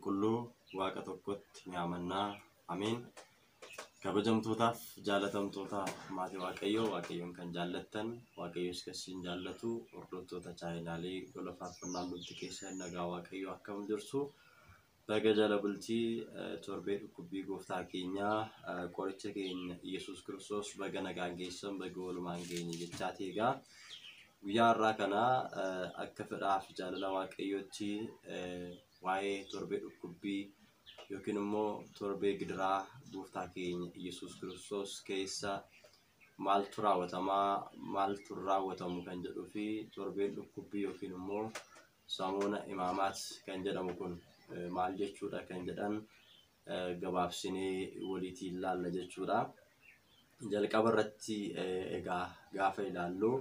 qulqulluu waaqa tokkotti ni amannaa. Ameen. Kabajamtootaaf jaalatamtoota maatii Waaqayyoon kan jaallattan, Waaqayyoos kasiin jaallatu hordoftoota chaayinaalee gola faarfannaa bultii keessa nagaa Waaqayyoo akkam jirtu. Baga jala bultii torbee dhukkubbii gooftaa keenyaa qoricha keenya Yesuus Kiristoos baga nagaan geessan baga walumaan geenye jechaati egaa. Guyyaa har'aa kana akka fedhaaf jaalala Waaqayyootti waa'ee torbee dhukkubbii yookiin immoo torbee gidiraa gooftaa keenya Yesuus Kiristoos keessa maaltu raawwatamu kan jedhuu fi torbeen dhukkubbii yookiin immoo samoona imaamaat kan jedhamu kun maal jechuudha kan jedhan gabaabsinee waliitiin ilaalla jechuudha. Jalqaba irratti egaa gaafa ilaallu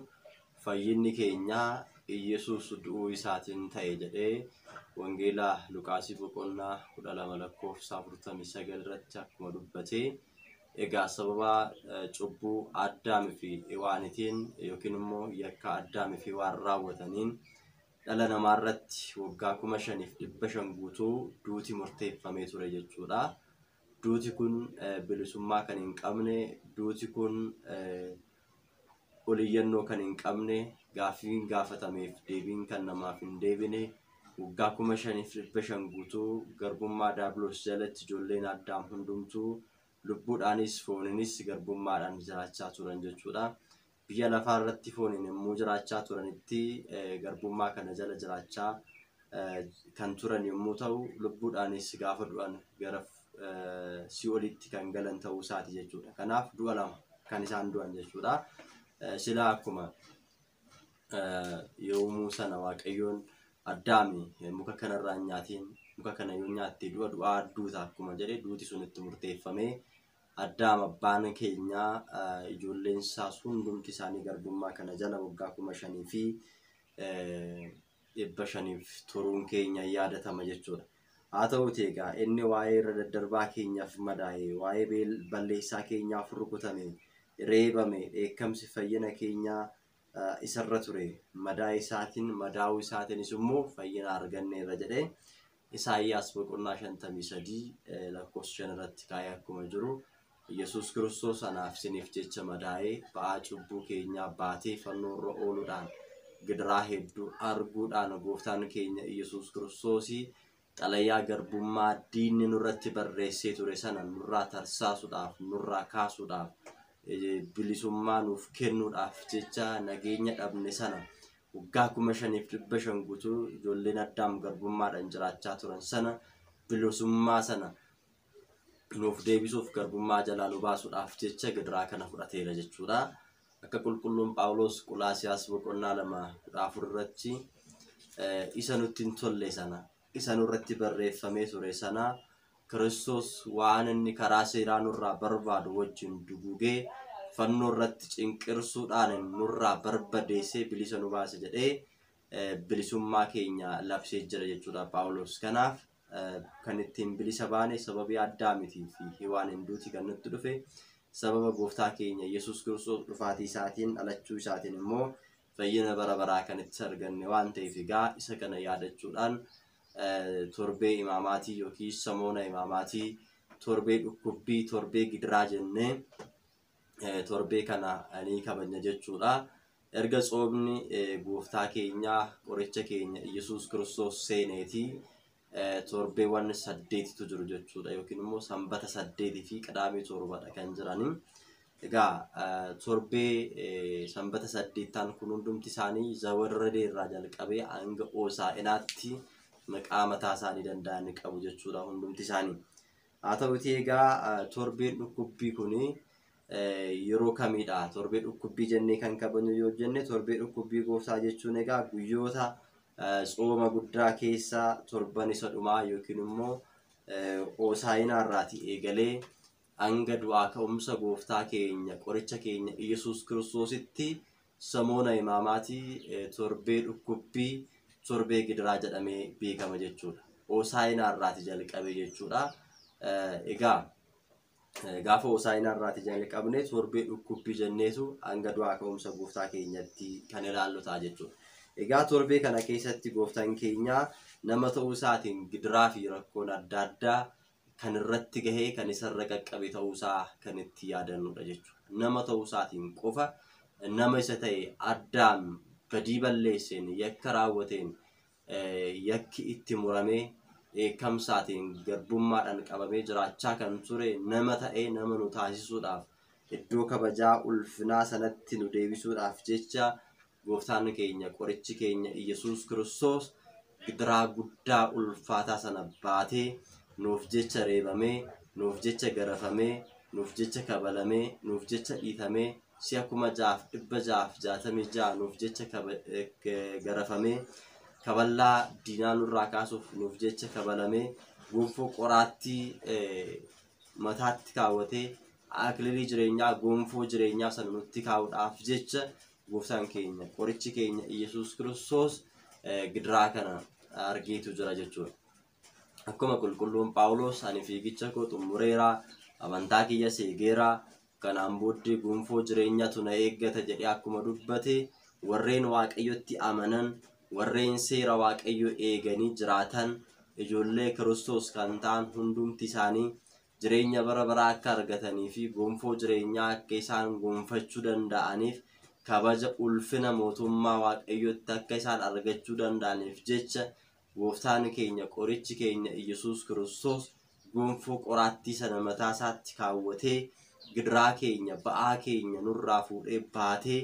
fayyinni keenya Yesuus du'uu isaatiin ta'e jedhee wangeela Luqaasii boqonnaa 12:49 irratti akkuma dubbatee egaa sababa cubbuu Addaamii fi Hewaanitiin yookiin immoo yakka Addaamii fi Hewaan raawwataniin dhala namaa irratti waggaa 5,500 guutuu duuti murteeffamee ture jechuudha. Duuti kun bilisummaa kan hin qabne, duuti kun oliyyannoo kan hin qabne, gaafiin gaafatameef deebiin kan namaaf hin deebine, waggaa 5,500 guutuu garbummaa diiyaabiloos jalatti ijoolleen Addaam hundumtuu lubbuudhaanis fooniinis garbummaadhaan jiraachaa turan jechuudha. Biyya lafaa irratti fooniin immoo jiraachaa turanitti garbummaa kana jala jiraachaa kan turan yommuu ta'u, lubbuudhaanis gaafa du'an gara si'oolitti kan galan ta'uu isaati jechuudha. Kanaaf du'a lama kan isaan du'an jechuudha. Sila akkuma yoomuu sana Waaqayyoon Addaamii muka kanarraa nyaatiin muka kana yoo nyaatte du'a adduuta akkuma jedhe duuti sun itti murteeffamee Addaam abbaan keenyaa ijoolleen isaa hundumti isaanii garbummaa kana jala waggaa 5,500 turuun keenya yaadatama jechuudha. Haa ta'uutii egaa inni waa'ee irra daddarbaa keenyaaf madaa'e, waa'ee balleessaa keenyaaf rukutame, reebame, dheekkamsi fayyina keenyaa isarra ture, madaa'uu isaatiinis immoo fayyina arganneerra jedhee Isaayyaas boqonnaa 53 lakkoofsa 5 irratti kaa'ee akkuma jiru Yesuus Kiristoos anaaf isiniif jecha madaa'ee ba'aa cubbuu keenyaa baatee fannoo irra ooluudhaan gidiraa hedduu arguudhaan gooftaan keenya Yesuus Kiristoosii xalayaa garbummaa diinni nurratti barreessee ture sana nurraa tarsaasuudhaaf, nurraa kaasuudhaaf, bilisummaa nuuf kennuudhaaf jecha nageenya dhabne sana waggaa 5,500 guutuu ijoolleen Addaam garbummaadhaan jiraachaa turan sana bilisummaa sana nuuf deebisuuf garbummaa jalaa nu baasuudhaaf jecha gidiraa kana fudhateera jechuudha. Akka qulqulluun Phaawulos Qolaasiyaas boqonnaa 2:14 irratti isa nutti hin tolle sana, isa nurratti barreeffamee ture sana Kiristoos waan inni karaa seeraa nurraa barbaadu wajjin dugugee fannoo irratti cinqirsuudhaan nurraa barbadeessee bilisa nu baase jedhee bilisummaa keenya labsee jira jechuudha Phaawulos. Kanaaf kan ittiin bilisa baane sababii Addaamiitii fi Hewaan hinduuti kan nutti dhufe sababa gooftaa keenya Yesuus Kiristoos dhufaatii isaatiin dhalachuu isaatiin immoo fayyina bara baraa kan itti arganne waan ta'eef egaa isa kana yaadachuudhaan torbee imaamaatii yookiin samoona imaamaatii torbee dhukkubbii torbee gidiraa jennee torbee kana ni kabajna jechuudha. Erga tsoomni gooftaa keenyaa qoricha keenya Yesuus Kiristoos seeneetii torbeewwan 8tu jiru jechuudha yookiin immoo sanbata 8 fi qadaamii 7 kan jiranii. Egaa torbee sanbata 8 kun hundumti isaanii zawarradee irraa jalqabee hanga Hoosaa'inaatti maqaa mataa isaanii danda'an qabu jechuudha hundumti isaanii. Haa ta'uutii egaa torbeen dhukkubbii kuni yeroo kamidha? Torbee dhukkubbii jennee kan kabajnu yoo jenne torbee dhukkubbii gooftaa jechuun egaa guyyoota tsooma guddaa keessa torban isa dhumaa yookiin immoo Hoosaa'inaa irraati eegalee hanga du'aa ka'umsa gooftaa keenya qoricha keenya Yesuus Kiristoositti samoona imaamaatii torbee dhukkubbii torbee gidiraa jedhamee beekama jechuudha. Hoosaa'inaa irraati jalqabe jechuudha. Egaa gaafa Hoosaa'inaa irraati jalqabne torbee dhukkubbii jenneetu hanga du'aa ka'umsa gooftaa keenyatti kan ilaallu ta'a jechuudha. Egaa torbee kana keessatti gooftaan keenya nama ta'uu isaatiin gidiraa fi rakkoon adda addaa kan irratti gahee kan isarra qaqqabe ta'uu isaa kan itti yaadannudha jechuudha. Nama ta'uu isaatiin qofa nama isa ta'e Addaam badii balleesseen yakka raawwateen yakki itti muramee dheekkamsaatiin garbummaadhaan qabamee jiraachaa kan ture nama ta'ee nama nu taasisuudhaaf iddoo kabajaa ulfinaa sanatti nu deebisuudhaaf jecha gooftaan keenya qorichi keenya Iyesuus Kiristoos gidiraa guddaa ulfaataa sana baatee nuuf jecha reebamee, nuuf jecha garafamee, nuuf jecha kabalamee, nuuf jecha dhiitamee 6,666 nuuf jecha garafamee kaballaa diinaa nurraa kaasuuf nuuf jecha kabalamee gonfoo qoraattii mataatti kaawwatee akililii jireenyaa gonfoo jireenyaa sana nutti kaa'uudhaaf jecha gooftaan keenya qorichi keenya Iyesuus Kiristoos gidiraa kana argeetu jira jechuudha. Akkuma qulqulluun Phaawulos ani fiigicha koo xumureera amantaa kiyya seegeera kanaan booddee gonfoo jireenyaatu na eeggata jedhee akkuma dubbate warreen Waaqayyotti amanan warreen seera Waaqayyo eeganii jiraatan ijoollee Kiristoos kan ta'an hundumti isaanii jireenya bara baraa akka argatanii fi gonfoo jireenyaa akka isaan gonfachuu danda'aniif kabaja ulfina mootummaa Waaqayyotti akka isaan argachuu danda'aniif jecha gooftaan keenya qorichi keenya Iyesuus Kiristoos gonfoo qoraattii sana mataa isaatti kaawwatee gidiraa keenya ba'aa keenya nurraa fuudhee baatee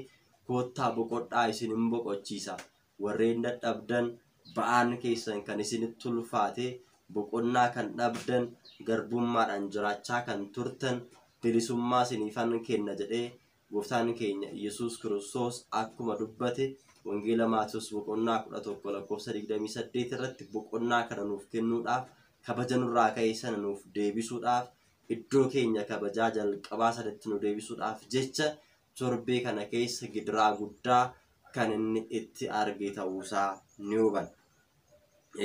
koottaa boqodhaa isin hin boqochiisa warreen dadhabdan ba'aan keessan kan isinitti ulfaate boqonnaa kan dhabdan garbummaadhaan jiraachaa kan turtan bilisummaa isiniifan kenna jedhee gooftaan keenya Iyesuus Kiristoos akkuma dubbate wangeela Maatiyos boqonnaa 11 lakkoofsa 28 irratti boqonnaa kana nuuf kennuudhaaf kabaja nurraa ka'ee sana nuuf deebisuudhaaf iddoo keenya kabajaa jalqabaa sanatti nu deebisuudhaaf jecha torbee kana keessa gidiraa guddaa kan inni itti arge ta'uusaa ni hubanna.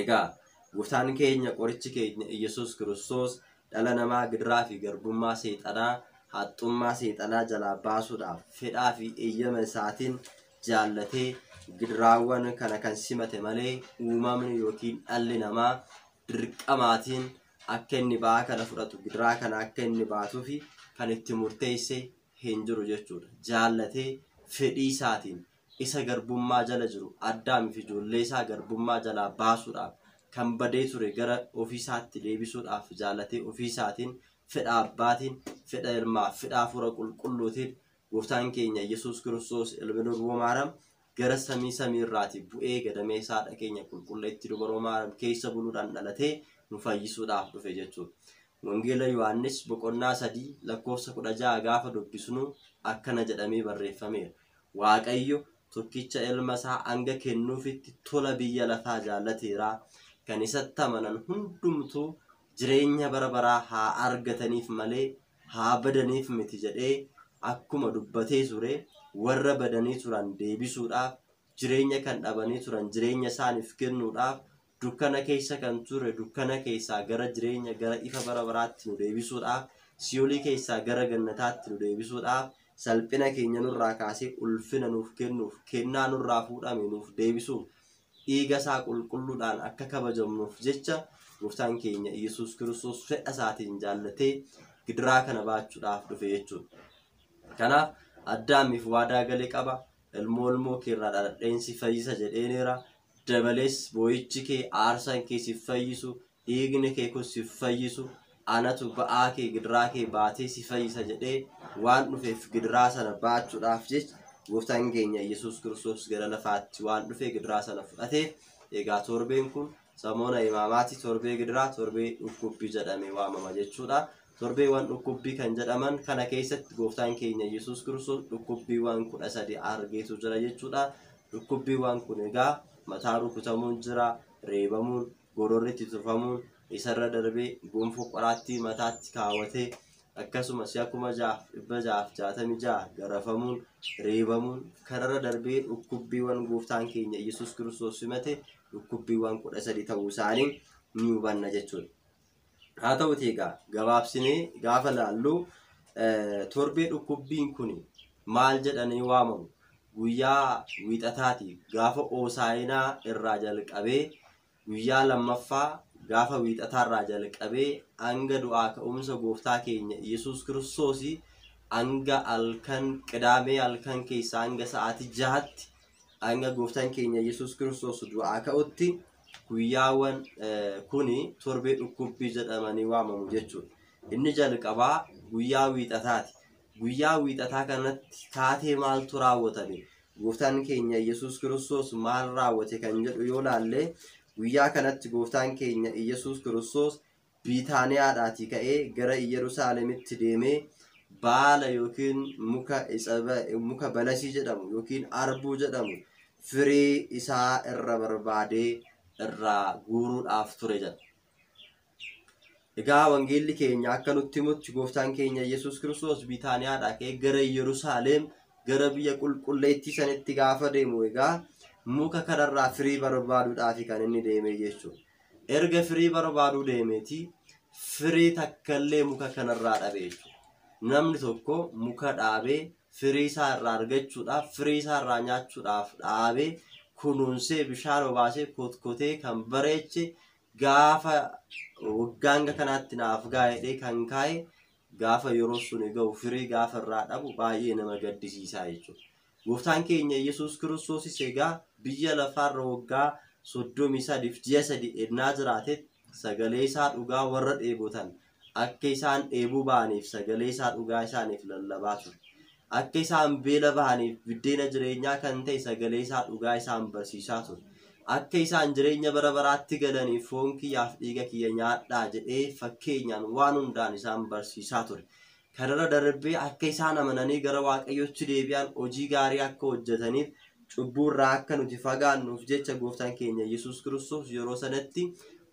Egaa gooftaan keenya qorichi keenya Iyesuus Kiristoos dhala namaa gidiraa fi garbummaa seexanaa haxxummaa seexanaa jalaa baasuudhaaf fedhaa fi eeyyama isaatiin jaallatee gidiraawwan kana kan simate malee uumamni yookiin dhalli namaa dirqamaatiin akka inni ba'aa kana fudhatu gidiraa kana akka inni baatuu fi kan itti murteesse hin jiru jechuudha. Jaallatee fedhii isaatiin isa garbummaa jala jiru Addaam fi ijoollee isaa garbummaa jalaa baasuudhaaf kan badee ture gara ofiisaatti deebisuudhaaf jaallatee ofiisaatiin fedha abbaatiin fedha ilmaa fedha hafuura qulqulluutiin gooftaan keenya Iyesuus Kiristoos ilma durboo Maariyaam gara samii irraati bu'ee gadamee saadha keenya qulqulleetti dubaroo Maariyaam keessa buluudhaan dhalatee nu fayyisuudhaaf dhufe jechuudha. Wangeela Yohaannis boqonnaa 3 lakkoofsa 16 gaafa dubbisnu akkana jedhamee barreeffameera. Waaqayyo tokkicha ilma isaa hanga kennuufitti tola biyya lafaa jaallateera kan isatti amanan hundumtuu jireenya bara baraa haa argataniif malee haa badaniif miti jedhee akkuma dubbatee ture warra badanii turan deebisuudhaaf jireenya kan dhabanii turan jireenya isaaniif kennuudhaaf dukkana keessa kan ture dukkana keessaa gara jireenya gara ifa bara baraatti nu deebisuudhaaf siyoolii keessaa gara gannataatti nu deebisuudhaaf salphina keenya nurraa kaasee ulfina nuuf kennuuf kennaa nurraa fuudhame nuuf deebisuuf dhiiga isaa qulqulluudhaan akka kabajamnuuf jecha gooftaan keenya Iyesuus Kiristoos fedha isaatiin jaallatee gidiraa kana baachuudhaaf dhufe jechuudha. Kanaaf Addaamiif waadaa galee qaba ilmoo keerraa dhaladheen si fayyisa jedheeneera. Dabalees boo'ichi kee aarsaan kee si fayyisu dhiigni kee kun si fayyisu anatu ba'aa kee gidiraa kee baatee si fayyisa jedhee waan dhufeef gidiraa sana baachuudhaaf jecha gooftaan keenya Iyesuus Kiristoos gara lafaatti waan dhufee gidiraa sana fudhateef egaa torbeen kun samoona imaamaati torbee gidiraa torbee dhukkubbii jedhamee waamama jechuudha. Torbeewwan dhukkubbii kan jedhaman kana keessatti gooftaan keenya Iyesuus Kiristoos dhukkubbiiwwan 13 argeetu jira jechuudha. Dhukkubbiiwwan kun egaa mataa rukutamuun jira, reebamuun, gororritti tufamuun, isarra darbee gonfoo qoraattii mataatti kaawwatee akkasumas 666 garafamuun, reebamuun kanarra darbee dhukkubbiiwwan gooftaan keenya Iyesuus Kiristoos simate dhukkubbiiwwan 13 ta'uu isaanii ni hubanna jechuudha. Haa ta'uutii egaa gabaabsinee gaafa laallu torbee dhukkubbiin kun maal jedhanii waamamu? guyyaa wiixataati gaafa Hoosaa'inaa irraa jalqabee guyyaa lammaffaa gaafa wiixataa irraa jalqabee hanga du'aa ka'umsa gooftaa keenya Yesuus Kiristoos hanga halkan Qidaamee halkan keessaa hanga sa'aatii 6tti hanga gooftaan keenya Yesuus Kiristoos du'aa ka'utti guyyaawwan kuni torbee dhukkubbii jedhamanii waamamu jechuudha. Inni jalqabaa guyyaa wiixataati. Guyyaa wiixataa kanatti taatee maaltu raawwatame? Gooftaan keenya Yesuus Kiristoos maal raawwate kan jedhu yoo laalle guyyaa kanatti gooftaan keenya Yesuus Kiristoos Biitaaniyaadhaatii ka'ee gara Yerusaalemitti deemee baala yookiin muka balasii jedhamu yookiin arbuu jedhamu firii isaa irra barbaadee irraa guuruudhaaf ture jedha. Egaa wangeelli keenya akka nutti himutti gooftaan keenya Yesuus Kiristoos Biitaaniyaadhaa ka'ee gara Yerusaalem gara biyya qulqulleettii sanitti gaafa deemu egaa muka kanarraa firii barbaaduudhaaf kan inni deeme jechuudha. Erga firii barbaaduu deemeeti firii takkallee muka kanarraa dhabe jechuudha. Namni tokko muka dhaabee firii isaa irraa argachuudhaaf firii isaa irraa nyaachuudhaaf dhaabee kunuunsee bishaan obaasee kotkotee kan bareeche gaafa waggaan kanaatti naaf gaa'ee kan kaa'e gaafa yeroo sun ga'u firii gaafa irraa dhabu baay'ee nama gaddisiisaa jechuudha. Gooftaan keenya Yesuus Kiristoos egaa biyya lafaarra waggaa 33 ji'a 3 ennaa jiraate sagalee isaa dhugaa warra dheebotan akka isaan dheebuu ba'aniif sagalee isaa dhugaa isaaniif lallabaa ture. Akka isaan beela ba'aniif biddeena jireenyaa kan ta'e sagalee isaa dhugaa isaan barsiisaa ture. Akka isaan jireenya bara baraatti galaniif foon kiyyaaf dhiiga kiyya nyaadhaa jedhee fakkeenyaan waan hundaan isaan barsiisaa ture. Kanarra darbee akka isaan amananii gara Waaqayyootti deebi'an hojii gaarii akka hojjetaniif cubbuurraa akka nuti fagaannuuf jecha gooftaan keenya Yesuus Kiristoos yeroo sanatti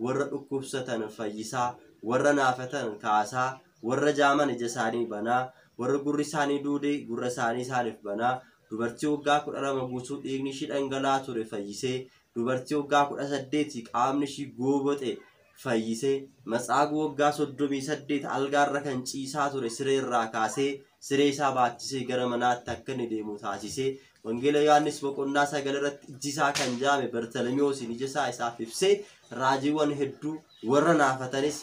warra dhukkubsatan fayyisaa, warra naafatan kaasaa, warra jaaman ija isaanii banaa, warra gurri isaanii duudee gurra isaanii isaaniif banaa, dubartii waggaa 12 guutuu dhiigni ishii dhangala'aa ture fayyisee, dubartii waggaa 18 qaamni ishii goobote fayyisee, matsaaguu waggaa 38 algaarra kan ciisaa ture sireerraa kaasee siree isaa baachisee gara manaatti akka inni deemu taasisee, wangeela Yohaannis boqonnaa 9 irratti iji isaa kan jaame Bartalemiyoos ija isaa isaaf ibsee raajiiwwan hedduu warra naafatanis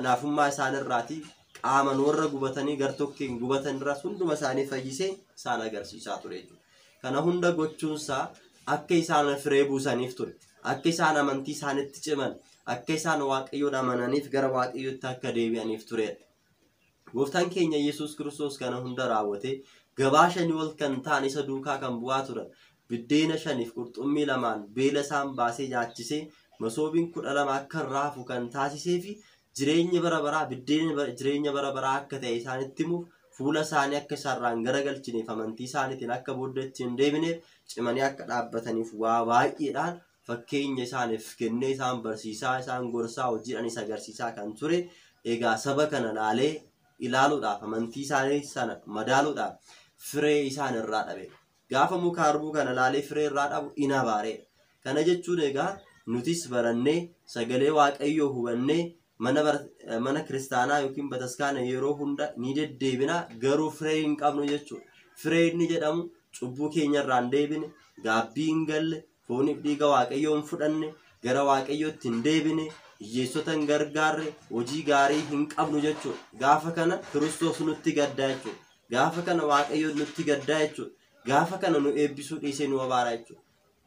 naafummaa isaanirraatii qaaman warra gubatanii gartokkeen gubatan irraa hunduma isaanii fayyisee isaan agarsiisaa ture jechuudha. Kana hunda gochuunsaa akka isaan firee buusaniif ture, akka isaan amantii isaanitti ciman, akka isaan Waaqayyoon amananiif gara Waaqayyootti akka deebi'aniif ture. Gooftaan keenya Yesuus Kiristoos kana hunda raawwate gabaa 5 ol kan ta'an isa duukaa kan bu'aa turan biddeena 5 qurxummii 2 beela isaan baasee nyaachisee masoobiin 12 akka raafu kan taasisee fi jireenya bara baraa biddeena jireenya bara baraa akka ta'e isaanitti himuuf fuula isaanii akka isarraan garagalchineef amantii isaaniitiin akka booddeetti hin deebineef cimanii akka dhaabbataniif waa baay'eedhaan fakkeenya isaaniif kennee isaan barsiisaa isaan gorsaa hojiidhaan isa agarsiisaa kan ture. Egaa saba kana laalee ilaaluudhaaf amantii isaanii sana madaaluudhaaf firee isaan irraa dhabe. Gaafa muka harbuu kana laalee firee irraa dhabu ina baaree. Kana jechuun egaa nutis barannee sagalee Waaqayyoo hubannee mana kiristaanaa yookiin bataskaana yeroo hunda ni deddeebina garuu firee hin qabnu jechuudha. Firee inni jedhamu cubbuu keenya irraan deebine, gaabbii hin galle, fooniif dhiiga Waaqayyoo hin fudhanne, gara Waaqayyootti hin deebine, hiyyeessota hin gargaarre, hojii gaarii hin qabnu jechuudha. Gaafa kana Kiristoos nutti gaddaa jechuudha. Gaafa kana Waaqayyoon nutti gaddaa jechuudha. Gaafa kana nu eebbisuu dhiisee nu abaaraa jechuudha.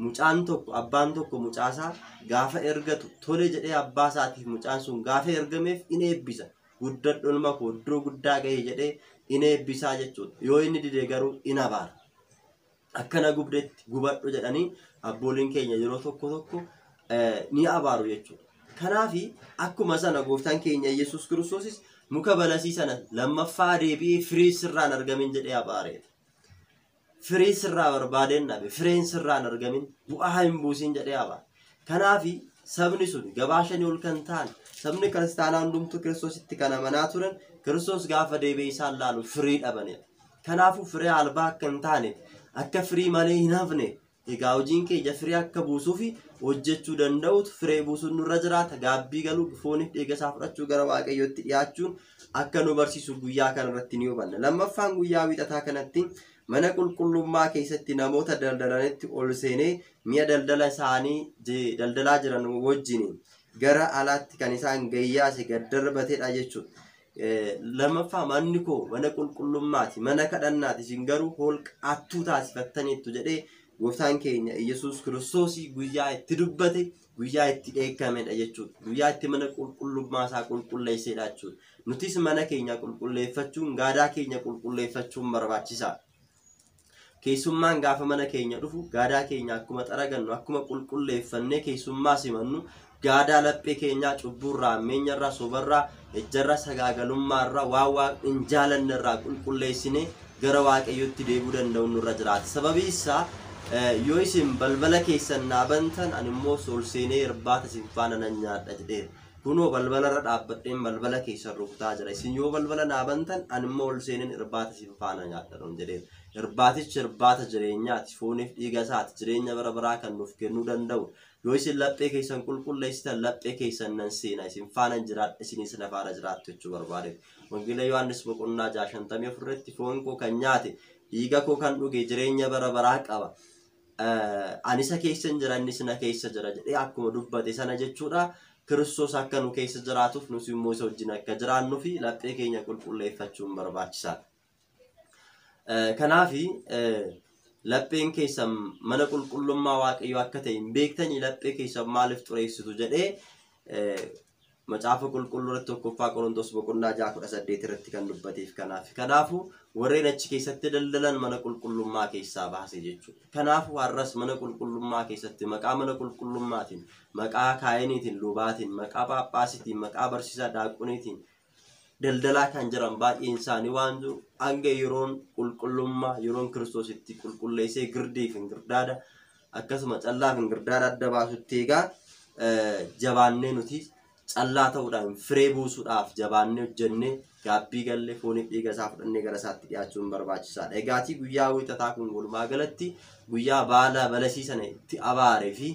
Mucaan tokko abbaan tokko mucaasaa gaafa ergatu tole jedhee abbaa isaatiif mucaan sun gaafa ergameef in eebbisa. Guddadhu ilma koo iddoo guddaa gahee jedhee in eebbisaa jechuudha. Yoo inni dide garuu in abaara. Akkana gubadhu jedhanii abbooliin keenya yeroo tokko ni abaaru jechuudha. Kanaafi akkuma sana gooftaan keenya Yesuus Kiristoosis muka balasii sana lammaffaa deebi'ee firii sirraan argamin jedhee abaareera. Firii sirraa barbaadeen dhabe, fireen sirraan argamin bu'aa hin buusin jedhee abaara. Kanaafi sabni sun gabaa 5 ol kan ta'an sabni kiristaanaa hundumtuu Kiristoositti kan amanaa turan Kiristoos gaafa deebi'ee isaan laalu firii dhabanidha. Kanaafuu firee albaa akka hin taane akka firii malee hin hafne egaa hojiin keenya firii akka buusuu fi hojjechuu danda'utu firee buusuun nurra jiraata. Gaabbii galuu fooniif dhiiga isaa fudhachuu gara Waaqayyootti dhiyaachuun akka nu barsiisu guyyaa kanarratti ni hubanna. Lammaffaan guyyaa wiixataa kanatti mana qulqullummaa keessatti namoota daldalanitti ol seenee mi'a daldala isaanii daldalaa jiran wajjin gara alaatti kan isaan gayyaase gad darbateedha jechuudha. Lammaffaa manni koo mana qulqullummaati, mana kadhannaati, isin garuu holqaattuu taasifattaniittu jedhee gooftaan keenya Yesuus Kiristoos guyyaa itti dubbate, guyyaa itti dheekkamedha jechuudha. Guyyaa itti mana qulqullummaa isaa qulqulleessedha jechuudha. Nutis mana keenya qulqulleeffachuun, gaadaa keenya qulqulleeffachuun barbaachisaadha. Keessummaan gaafa mana keenya dhufu gaadaa keenya akkuma xaragannu, akkuma qulqulleeffannee keessummaa simannu gaadaa laphee keenyaa cubburraa, ammeenyarraa, sobarraa, ejjarraa, sagaagalummaarraa, waan hin jaalannerraa qulqulleessinee gara Waaqayyootti deebi'uu danda'u nurra jiraata. Sababii isaa yoo isin balbala keessan naa bantan ani immoo ol seenee irbaata isin faana nan nyaadha jedheera. Kunoo balbalarra dhaabbadheen balbala keessan rukutaa jira. Isin yoo balbala naa bantan ani immoo ol seeneen irbaata isin faana nyaadha jedheera. Irbaatichi irbaata jireenyaati, fooniif dhiiga isaati, jireenya bara baraa kan nuuf kennuu danda'u. Yoo isin laphee keessan qulqulleessitan laphee keessan nan seena, isin faana jiraadha, isinis na faana jiraattu jechuu barbaade. Wangeela Yohaannis boqonnaa 6:54 foon koo kan nyaate dhiiga koo kan dhuge jireenya bara baraa qaba. Ani isa keessan jira, innis na keessa jira jedhee akkuma dubbate sana jechuudha. Kiristoos akka nu keessa jiraatuuf nus immoo isa wajjin akka jiraannuu fi laphee keenya qulqulleeffachuun barbaachisaadha. Kanaafi lapheen keessan mana qulqullummaa Waaqayyoo akka ta'e hin beektanii laphee keessan maaliif xureessitu jedhee macaafa qulqulluu irratti tokkoffaa Qorontos boqonnaa 6:18 irratti kan dubbateef kanaafu warreen achi keessatti daldalan mana qulqullummaa keessaa baase jechuudha. Kanaafu har'as mana qulqullummaa keessatti maqaa mana qulqullummaatiin, maqaa kaayiniitiin, lubaatiin, maqaa paaphaasiitiin, maqaa barsiisaa daaqoniitiin daldalaa kan jiran baay'een isaanii waan jiru hanga yeroon qulqullummaa, yeroon Kiristoos itti qulqulleessee girdii fi girdaada akkasuma callaa fi girdaada adda baasutti egaa jabaannee nuti callaa ta'uudhaan firee buusuudhaaf jabaannee hojjennee gaabbii gallee fooniif dhiiga isaa fudhannee gara isaatti dhiyaachuun barbaachisaadha. Egaatii guyyaa wiixataa kun walumaa galatti guyyaa baala balasii sana itti abaaree fi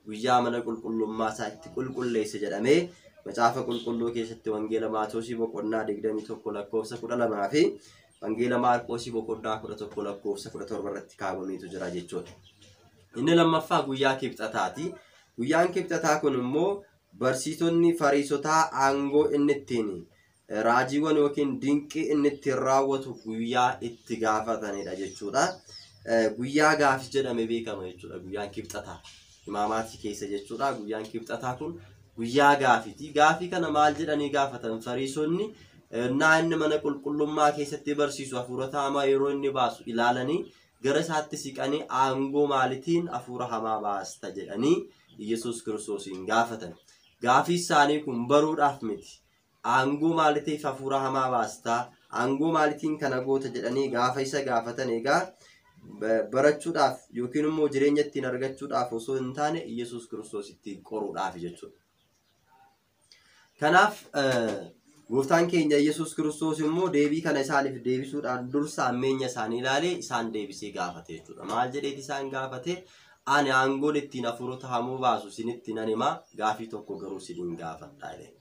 guyyaa mana qulqullummaa isaa itti qulqulleesse jedhamee macaafa qulqulluu keessatti wangeela Maatewos boqonnaa 21 lakkoofsa 12 fi wangeela Maarqos boqonnaa 11 lakkoofsa 17 irratti kaabameetu jira jechuudha. Inni lammaffaa guyyaa kibxataati. Guyyaan kibxataa kun immoo barsiisonni Fariisotaa aangoo inni ittiin raajiiwwan yookiin dinqii inni ittiin raawwatu guyyaa itti gaafatanidha jechuudha. Guyyaa gaafii jedhamee beekama jechuudha guyyaan kibxataa. Imaamaatii keessa jechuudha. Guyyaan kibxataa kun guyyaa gaafiiti. Gaafii kana maal jedhanii gaafatan Fariisonni inni mana qulqullummaa keessatti barsiisu hafuurota hamaa yeroo inni baasu ilaalanii gara isaatti siqanii aangoo maalitiin hafuura hamaa baasta jedhanii Yesuus Kiristoosiin gaafatan. Gaafii isaanii kun baruudhaaf miti. Aangoo maalitiif hafuura hamaa baastaa, aangoo maalitiin kana goota jedhanii gaafa isa gaafatan egaa barachuudhaaf yookiin immoo jireenya ittiin argachuudhaaf osoo hin taane Yesuus Kiristoos ittiin qoruudhaaf jechuudha. Kanaaf gooftaan keenya Yesuus Kiristoos immoo deebii kana isaaniif deebisuudhaan dursa ammeenya isaanii ilaalee isaan deebisee gaafate jechuudha. Maal jedheeti isaan gaafate? Ani aangoon ittiin hafuurota hamoo baasu isinitti nan himaa, gaafii tokko garuu isiniin gaafadhaa jedhe.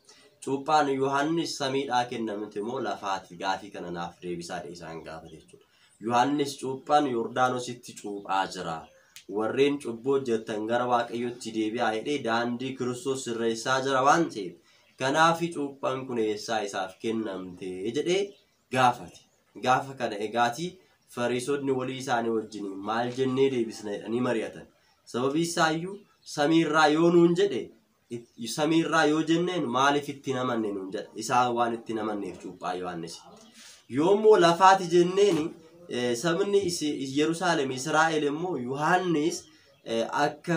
Cuuphaan Yohaannis samiidhaa kennamte moo lafaati? Gaafii kana naaf deebisaadha isaan gaafate jechuudha. Yohaannis cuuphaan Yordaanositti cuuphaa jira. Warreen cubbuu hojjetan gara Waaqayyootti deebi'aa jedhee daandii Kiristoos sirreessaa jira waan ta'eef kanaafi cuuphaan kun eessaa isaaf kennamte jedhee gaafate. Gaafa kana egaatii Fariisonni walii isaanii wajjin maal jennee deebisna jedhanii mari'atan. Sababii isaayyuu samiirraa yoo nuun jedhe samiirraa yoo jenneen maaliif itti namanne nuun jedha. Isaan waan itti namanneef cuuphaa Yohaannis. Yoommoo lafaati jenneen sabni Yerusaalem Israa'el immoo Yohaannis akka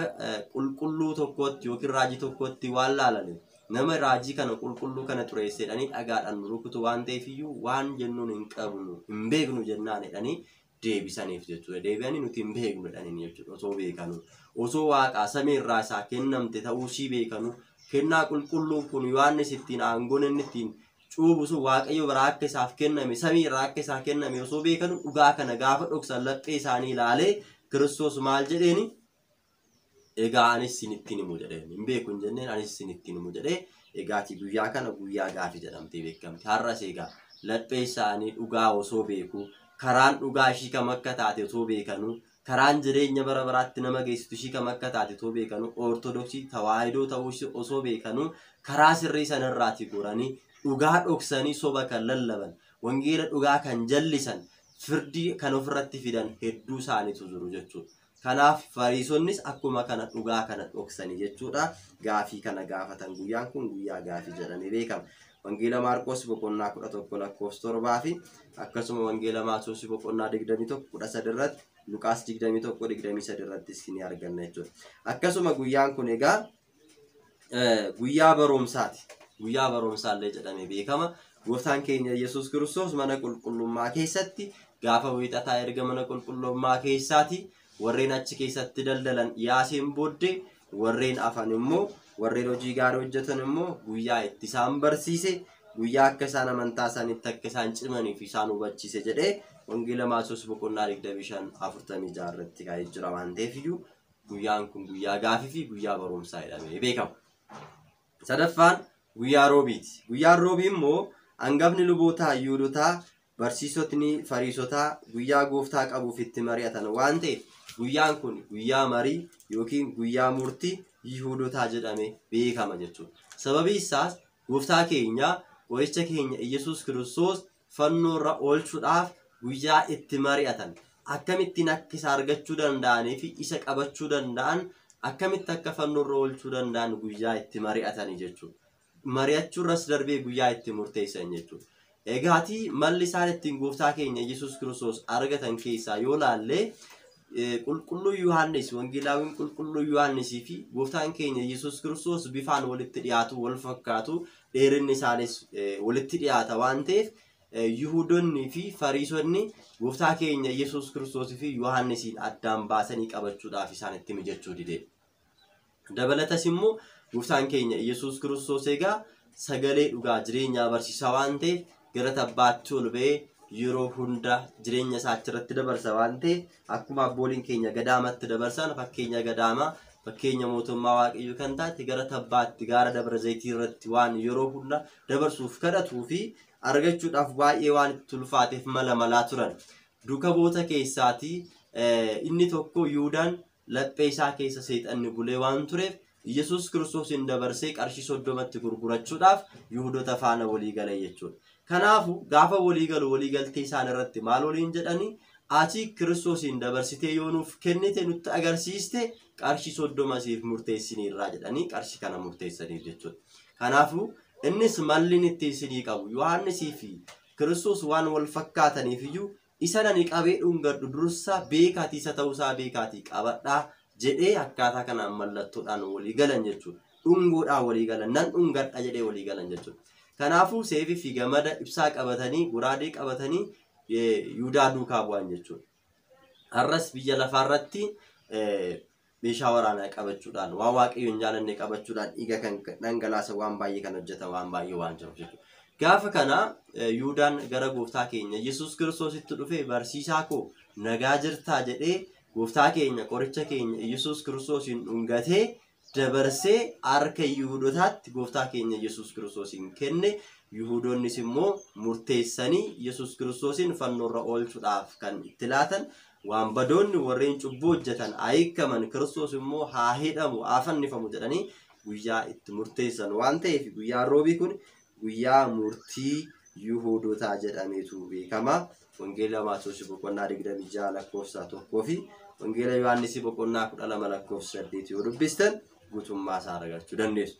qulqulluu tokkotti yookiin raajii tokkotti waan laalale. Nama raajii kana qulqulluu kana xureessedhanii dhagaadhaan rukutu waan ta'eefiyyuu waan jennuun hin qabnu hin beeknu jennaan jedhanii deebisaniif jechuudha. Deebi'anii nuti hin beeknu jedhanii jechuudha. Osoo beekanu osoo Waaqaa samiirraa isaa kennamte ta'uusii beekanu kennaa qulqulluu kun Yohaannis ittiin aangoon inni ittiin cuubusu Waaqayyo biraa akka isaaf kenname samiirraa akka isaaf kenname osoo beekanu dhugaa kana gaafa dhoksan laphee isaanii ilaalee Kiristoos maal jedheeni egaa anis isinitti himu jedhee hin beeku hin jenneen anis isinitti himu jedhee egaati guyyaa kana guyyaa gaafii jedhamtee beekamti. Har'as egaa laphee isaanii dhugaa osoo beeku karaan dhugaa ishii kam akka taate osoo beekanu karaan jireenya bara baraatti nama geessitu ishii kam akka taate osoo beekanu ortodoksii tawaahidoo ta'uu osoo beekanu karaa sirrii sanarraati goranii dhugaa dhoksanii soba kan lallaban wangeela dhugaa kan jallisan firdii kan ofirratti fidan hedduu isaaniitu jiru jechuudha. Kanaaf fariisonnis akkuma kana dhugaa kana dhoksanii jechuudha. Gaafii kana gaafatan guyyaan kun guyyaa gaafii jedhamee beekama. Wangeela Maarqos boqonnaa 11 lakkoofsa 7 fi akkasuma wangeela Maatewos boqonnaa 21:13 irratti Luqaas 21:23 irratti isin arganna jechuudha. Akkasuma guyyaan kun egaa guyyaa barumsaati. Guyyaa barumsaallee jedhamee beekama. Gooftaan keenya Yesuus Kiristoos mana qulqullummaa keessatti gaafa wiixataa erga mana qulqullummaa keessaati warreen achi keessatti daldalan yaaseen booddee warreen afan immoo warreen hojii gaarii hojjetan immoo guyyaa itti isaan barsiise guyyaa akka isaan amantaa isaaniitti akka isaan cimaniif isaan hubachiise jedhee wangeela Maatewos boqonnaa 25:46 irratti kaa'ee jira waan ta'eef iyyuu guyyaan kun guyyaa gaafii fi guyyaa barumsaa jedhamee beekama. Sadaffaan guyyaa roobiiti. Guyyaan roobii immoo hangafni lubootaa Yihuudootaa barsiisotni fariisotaa guyyaa gooftaa qabuuf itti mari'atan waan ta'eef guyyaan kun guyyaa marii yookiin guyyaa murtii Yihuudootaa jedhamee beekama jechuudha. Sababii isaas gooftaa keenya qoricha keenya Yesuus Kiristoos fannoo irra oolchuudhaaf guyyaa itti mari'atan akkamittiin akka isa argachuu danda'anii fi isa qabachuu danda'an akkamitti akka fannoo irra oolchuu danda'an guyyaa itti mari'atanii jechuudha. Mari'achuurras darbee guyyaa itti murteessan jechuudha. Egaati malli isaan ittiin gooftaa keenya Yesuus Kiristoos argatan keessaa yoo laalle qulqulluu Yohaannis wangeelaawiin qulqulluu Yohaannisii fi gooftaan keenya Yesuus Kiristoos bifaan walitti dhiyaatu wal fakkaatu dheerinni isaanis walitti dhiyaata waan ta'eef Yihuudoonnii fi Fariisonni gooftaa keenya Yesuus Kiristoosii fi Yohaannisiin addaan baasanii qabachuudhaaf isaan itti mijachuu dide. Dabalatas immoo gooftaan keenya Yesuus Kiristoos egaa sagalee dhugaa jireenyaa barsiisaa waan ta'eef gara tabbaatti ol ba'ee yeroo hunda jireenya isaa achirratti dabarsa waan ta'eef akkuma abbooliin keenya gadaamatti dabarsan fakkeenya gadaamaa fakkeenya mootummaa waaqayyoo kan taate gara tabbaatti gaara Dabra Zayitii irratti waan yeroo hunda dabarsuuf kadhatuu fi argachuudhaaf baay'ee waan itti ulfaateef malaa turan. Duuka boota keessaati inni tokko Yihuudaan laphee isaa keessa seexanni bulee waan tureef Yesuus Kiristoosin dabarsee qarshii 30tti gurgurachuudhaaf Yihuudoota faana walii gale jechuudha. Kanaafu gaafa walii galu walii galtee isaan irratti maal waliin jedhanii ati Kiristoosin dabarsitee yoo nuuf kennite nutti agarsiiste qarshii 30 siif murteessiniirraa jedhanii qarshii kana murteessaniif jechuudha. Kanaafu innis malli itti isinii qabu Yohaannisii fi Kiristoos waan wal fakkaataniif iyyuu isa nani qabee dhungadhu dursa beekaatii isa ta'uusaa beekaatii qabadhaa jedhee akkaataa kanaan mallattoodhaan walii galan jechuudha. Dhungoodhaan walii galan nan dhungadha jedhee walii galan jechuudha. Kanaafuu seefii fi gamada ibsaa qabatanii goraadee qabatanii Yihuudaa duukaa bu'an jechuudha. Har'as biyya lafaarratti meeshaa waraanaa qabachuudhaan waan waaqayyoon hin jaalanne qabachuudhaan dhiiga kan dhangalaasa waan baay'ee kan hojjetan waan baay'ee waan jiruuf jechuudha. Gaafa kana Yihuudaan gara gooftaa keenya Yesuus Kiristoositti dhufee barsiisaa koo nagaa jirtaa jedhee gooftaa keenya qoricha keenya Yesuus Kiristoosin dhungatee dabarsee harka Yihuudootaatti gooftaa keenya Yesuus Kiristoosin kenne. Yihuudoonnis immoo murteessanii Yesuus Kiristoosin fannoorra oolchuudhaaf kan itti laatan waan badoonni warreen cubbuu hojjetan hiikaman Kiristoos immoo haa hidhamu haa fannifamu jedhanii guyyaa itti murteessan waan ta'eef guyyaan roobii kun guyyaa murtii Yihuudootaa jedhameetu beekama. Wangeela Maatewos boqonnaa 26 lakkoofsa 1 fi wangeela Yohaannis boqonnaa 12 lakkoofsa 8 yoo dubbistan guutummaa isaa argachuu dandeessu.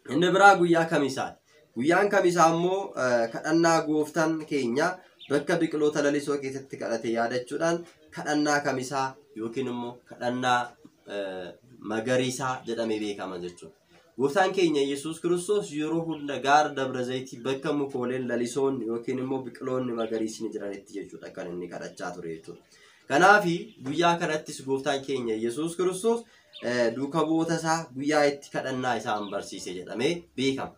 Inni biraa guyyaa kamisaati. Guyyaan kamisaa immoo kadhannaa gooftaan keenya bakka biqiloota lalisoo keessatti kadhate yaadachuudhaan kadhannaa kamisaa yookiin immoo kadhannaa magariisaa jedhamee beekama jechuudha. Gooftaan keenya Yesuus Kiristoos yeroo hunda gaara Dabra Zayitii bakka mukooleen lalisoonni yookiin immoo biqiloonni magariisni jiranitti jechuudha kan inni kadhachaa ture jechuudha. Kanaaf guyyaa kanattis gooftaan keenya Yesuus Kiristoos duuka boota isaa guyyaa itti kadhannaa isaan barsiise jedhamee beekama.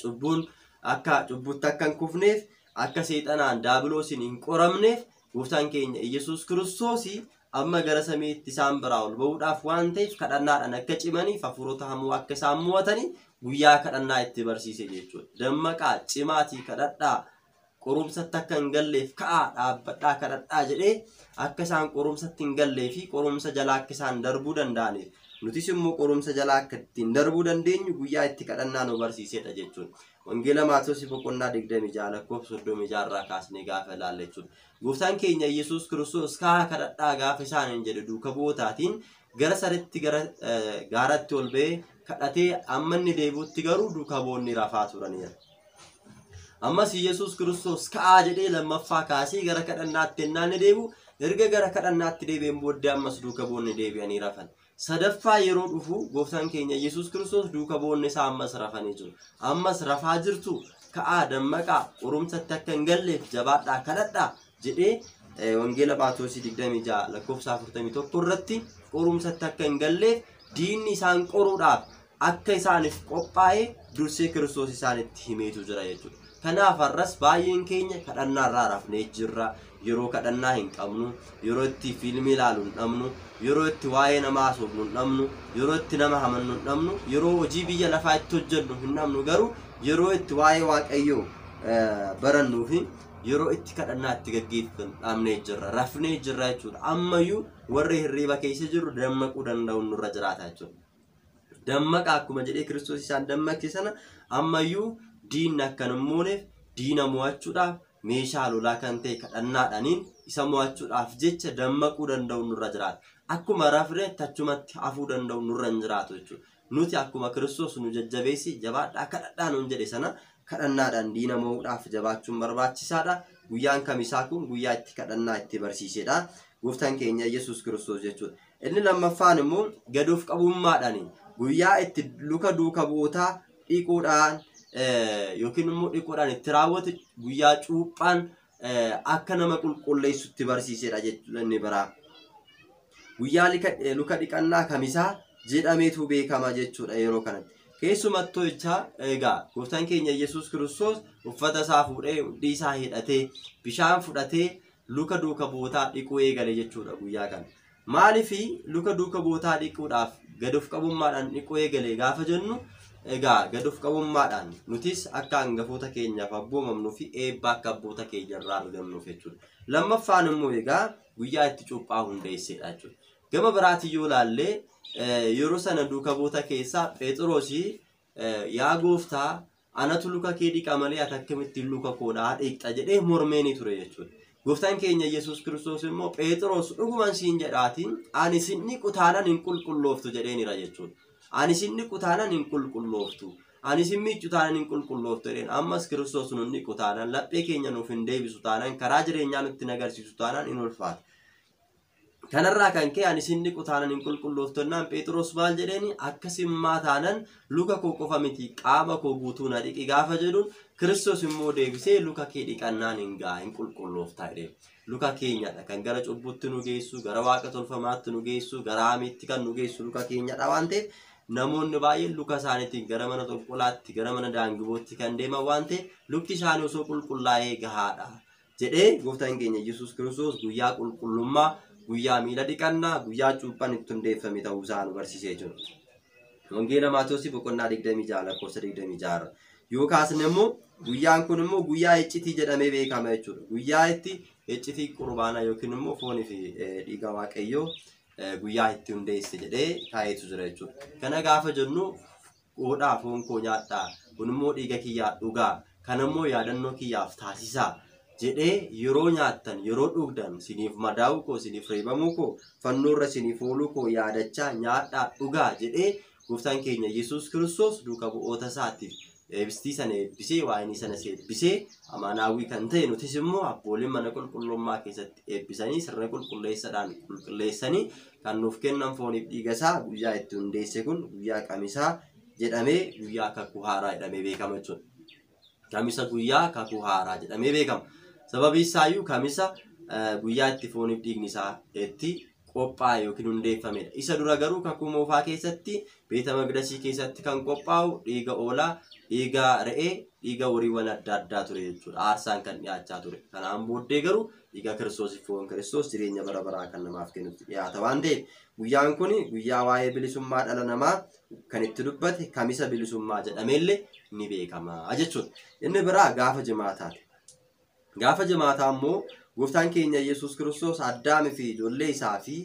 Cubbuun akka cubbutti akka hin kufneef akka seexanaan daabiloosiin hin qoramneef gooftaan keenya Yesuus Kiristoos amma gara samiitti isaan biraa ol ba'uudhaaf waan ta'eef kadhannaadhaan akka cimanii hafuurota hamoo akka isaan mo'atanii guyyaa kadhannaa itti barsiise jechuudha. Dammaqaa cimaatii kadhadhaa qorumsatti akka hin galleef ka'aa dhaabbadhaa kadhadhaa jedhee akka isaan qorumsatti hin gallee fi qorumsa jalaa akka isaan darbuu danda'aniif nutis immoo qorumsa jalaa akka ittiin darbuu dandeenyu guyyaa itti kadhannaa nu barsiisedha jechuudha. Wangeela Maatewos boqonnaa 26 lakkoofsa 36 irraa kaasnee gaafa ilaalle jechuudha. Gooftaan keenya Yesuus Kiristoos ka'aa kadhadhaa gaafa isaan jedhe duuka bu'ootaatiin gara saritti gara gaaratti ol ba'ee kadhatee amma inni deebi'utti garuu duuka bu'oonni rafaa turaniiru. Ammas Yesuus Kiristoos ka'aa jedhee lammaffaa kaasee gara kadhannaatti ennaa inni deebi'u erga gara kadhannaatti deebi'een booddee ammas duuka bu'oonni deebi'anii rafan. Sadaffaa yeroo dhufu gooftaan keenya Yesuus Kiristoos duuka bu'oonni isaa ammas rafanii jiru. Ammas rafaa jirtu ka'aa dammaqaa qorumsatti akka hin galleef jabaadhaa kadhadhaa jedhee wangeela Maatewos 26 lakkoofsa 41 irratti qorumsatti akka hin galleef diinni isaan qoruudhaaf akka isaaniif qophaa'ee dursee Kiristoos isaanitti himeetu jira jechuudha. Kanaaf har'as baay'een keenya kadhannaarraa rafnee jirra. Yeroo kadhannaa hin qabnu, yeroo itti fiilmii ilaalu hin dhabnu, yeroo itti waa'ee namaa haasofnu hin dhabnu, yeroo itti nama hamannu hin dhabnu, yeroo hojii biyya lafaa itti hojjennu hin dhabnu, garuu yeroo itti waa'ee Waaqayyoo barannuu fi yeroo itti kadhannaa itti gaggeeffannu dhabnee jirra, rafnee jirra jechuudha. Ammayyuu warri hirriba keessa jirru dammaquu danda'u nurra jiraata jechuudha. Dammaqa akkuma jedhee Kiristoos isaan dammaqse sana ammayyuu diinni akka hin mooneef diina mo'achuudhaaf meeshaa lolaa kan ta'e kadhannaadhaaniin isa mo'achuudhaaf jecha dammaquu danda'u nurra jiraata. Akkuma rafnee tachumatti hafuu danda'u nurra hin jiraatu jechuudha. Nuti akkuma Kiristoos nu jajjabeessi jabaadhaa kadhadhaa nuun jedhe sana kadhannaadhaan diina mo'uudhaaf jabaachuun barbaachisaadha. Guyyaan kamisaa kun guyyaa itti kadhannaa itti barsiisedha. Gooftaan keenya Yesuus Kiristoos jechuudha. Inni lammaffaan immoo gadoof qabummaadhaan guyyaa itti luka duuka bu'ootaa dhiquudhaan yookiin immoo dhiquudhaan itti raawwatu guyyaa cuuphaan akka nama qulqulleessutti barsiisedha jechuudha inni biraa. Guyyaa luka dhiqannaa kamisaa jedhameetu beekama jechuudha yeroo kanatti. Keessumattuu jecha egaa gooftaan keenya Yesuus Kiristoos uffata isaa fuudhee hudhii isaa hidhatee bishaan fudhatee luka duuka bu'ootaa dhiquu eegale jechuudha guyyaa kana. Maaliif luka duuka bu'ootaa dhiquudhaaf gadoof qabummaadhaan dhiquu eegale gaafa jennu egaa gadoof qabummaadhaan nutis akka hangafoota keenyaaf abboomamnuu fi eebba akka abboota keenya irraa argamnuuf jechuudha. Lammaffaan immoo egaa guyyaa itti cuuphaa hundeessedha jechuudha. Gama biraatiin yoo ilaalle yeroo sana duuka bu'oota keessaa Phexroosii yaa gooftaa anatu luka kee dhiqa malee ati akkamittiin luka koodhaa dhiqxa jedhee mormeeni ture jechuudha. Gooftaan keenya Yesuus Kiristoos immoo Phexros dhuguman siin jedhaatiin ani sin dhiqu taanaan hin qulqullooftu jedheenira jechuudha. Ani sin dhiqu taanaan hin qulqullooftu. Ani sin miiccu taanaan hin qulqullooftu jedheen. Ammas Kiristoos nun dhiqu taanaan laphee keenya nuuf hin deebisu taanaan karaa jireenyaa nutti agarsiisu taanaan hin ulfaata. Kanarraa kan ka'e ani sin dhiqu taanaan hin qulqullooftu jennaan Phexros maal jedheeni akkasimmaa taanaan luka koo qofa miti qaama koo guutuu na dhiqi gaafa jedhuun Kiristoos immoo deebisee luka kee dhiqannaan hin ga'a hin qulqullooftaa jedhee. Luka keenyadha kan gara cubbutti nu geessu, gara waaqa tolfamaatti nu geessu, gara haamiitti kan nu geessu luka keenyadha waan ta'eef namoonni baay'een luka isaaniitiin gara mana xolqolaatti, gara mana daangibootti kan deeman waan ta'eef lukti isaanii osoo qulqullaa'ee gahaadha jedhee gooftaan keenya Yesuus Kiristoos guyyaa qulqullummaa, guyyaa miila dhiqannaa, guyyaa cuuphaan itti hundeeffame ta'uu isaa nu barsiisee jiru. Wangeela Maatewos boqonnaa 26 lakkoofsa 26 yoo kaasne immoo guyyaan kun immoo guyyaa iccitii jedhamee beekama jechuudha. Guyyaa itti iccitii qurbaana yookiin immoo foonii fi dhiiga Waaqayyoo guyyaa itti hundeesse jedhee kaa'eetu jira jechuudha. Kana gaafa jennu qoodhaa foon koo nyaadhaa, kun immoo dhiiga kiyyaa dhugaa, kan immoo yaadannoo kiyyaaf taasisaa jedhee yeroo nyaattan yeroo dhugdan siniif madaa'uu koo siniif reebamuu koo fannoorra siniif ooluu koo yaadachaa nyaadhaa dhugaa jedhee gooftaan keenya Yesuus Kiristoos duuka bu'oota isaatiif eebistii sana eebbisee waa'inii sana eebbisee amaanaawwii kan ta'e nutis immoo abbooliin mana qulqullummaa keessatti eebbisanii sirna qulqulleessaadhaan qulqulleessanii kan nuuf kennan fooniif dhiiga isaa guyyaa itti hundeesse kun guyyaa kamisaa jedhamee guyyaa kakuu haaraa jedhamee beekama jechuudha. Kamisa guyyaa kakuu haaraa jedhamee beekama. Sababii isaayyuu kamisa guyyaa itti fooniif dhiigni isaa itti qophaa'e yookiin hundeeffamedha. Isa dura garuu kakuu moofaa keessatti beeta maqdasii keessatti kan qophaa'u dhiiga hoolaa, dhiiga re'ee, dhiiga horiiwwan adda addaa ture jechuudha. Aarsaan kan dhiyaachaa ture. Kanaan booddee garuu dhiiga Kiristoos foon Kiristoos jireenya bara baraa kan namaaf kennutti dhiyaata waan ta'eef guyyaan kun guyyaa waa'ee bilisummaa dhala namaa kan itti dubbate kamisa bilisummaa jedhameellee ni beekama jechuudha. Inni biraa gaafa jimaataati. Gaafa jimaataa immoo gooftaan keenya Yesuus Kiristoos Addaamii fi ijoollee isaa fi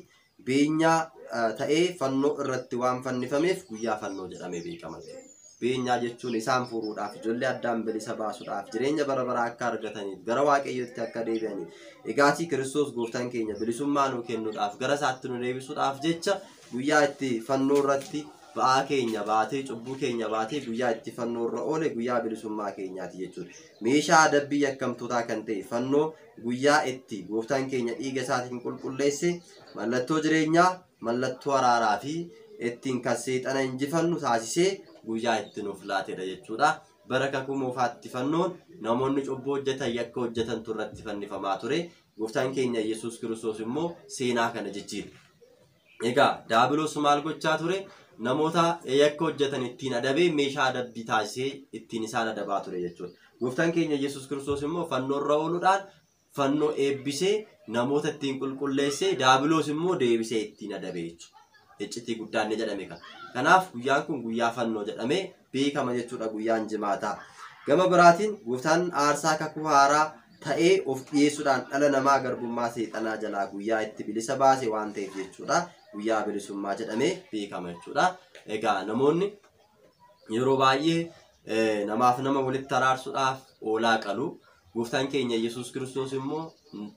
beenyaa ta'ee fannoo irratti waan fannifameef guyyaa fannoo jedhamee beekama. Beenyaa jechuun isaan furuudhaaf ijoollee Addaam bilisa baasuudhaaf jireenya bara baraa akka argataniif gara Waaqayyootti akka deebi'aniif egaatii Kiristoos gooftaan keenya bilisummaa nuu kennuudhaaf gara isaatti nu deebisuudhaaf jecha guyyaa itti fannoo irratti ba'aa keenya baatee cubbuu keenya baatee guyyaa itti fannoo irra oole guyyaa bilisummaa keenyaati jechuudha. Meeshaa adabbii yakkamtootaa kan ta'e fannoo guyyaa itti gooftaan keenya dhiiga isaatiin qulqulleesse mallattoo jireenyaa, mallattoo araaraa fi ittiin kan seexana injifannu taasisee guyyaa itti nuuf laatedha jechuudha. Bara kakuu moofaatti fannoon namoonni cubbuu hojjetan yakka hojjetan turratti fannifamaa ture. Gooftaan keenya Yesuus Kiristoos immoo seenaa kana jijjiire. Egaa daabiloos maal gochaa ture? Namoota yakka hojjetan ittiin adabee meeshaa adabbii taasisee ittiin isaan adabaa ture jechuudha. Gooftaan keenya Yesuus Kiristoos immoo fannoo irra ooluudhaan fannoo eebbisee namoota ittiin qulqulleessee daabiloos immoo deebisee ittiin adabee jechuudha. Iccitii guddaan jedhame kana. Kanaaf guyyaan kun guyyaa fannoo jedhamee beekama jechuudha guyyaan jimaataa. Gama biraatiin gooftaan aarsaa kakuu haaraa ta'ee of dhiyeessuudhaan dhala namaa garbummaa seexanaa jalaa guyyaa itti bilisa baase waan ta'eef jechuudha. Guyyaa bilisummaa jedhamee beekama jechuudha. Egaa namoonni yeroo baay'ee namaaf nama walitti araarsuudhaaf hoolaa qalu. Gooftaan keenya Yesuus Kiristoos immoo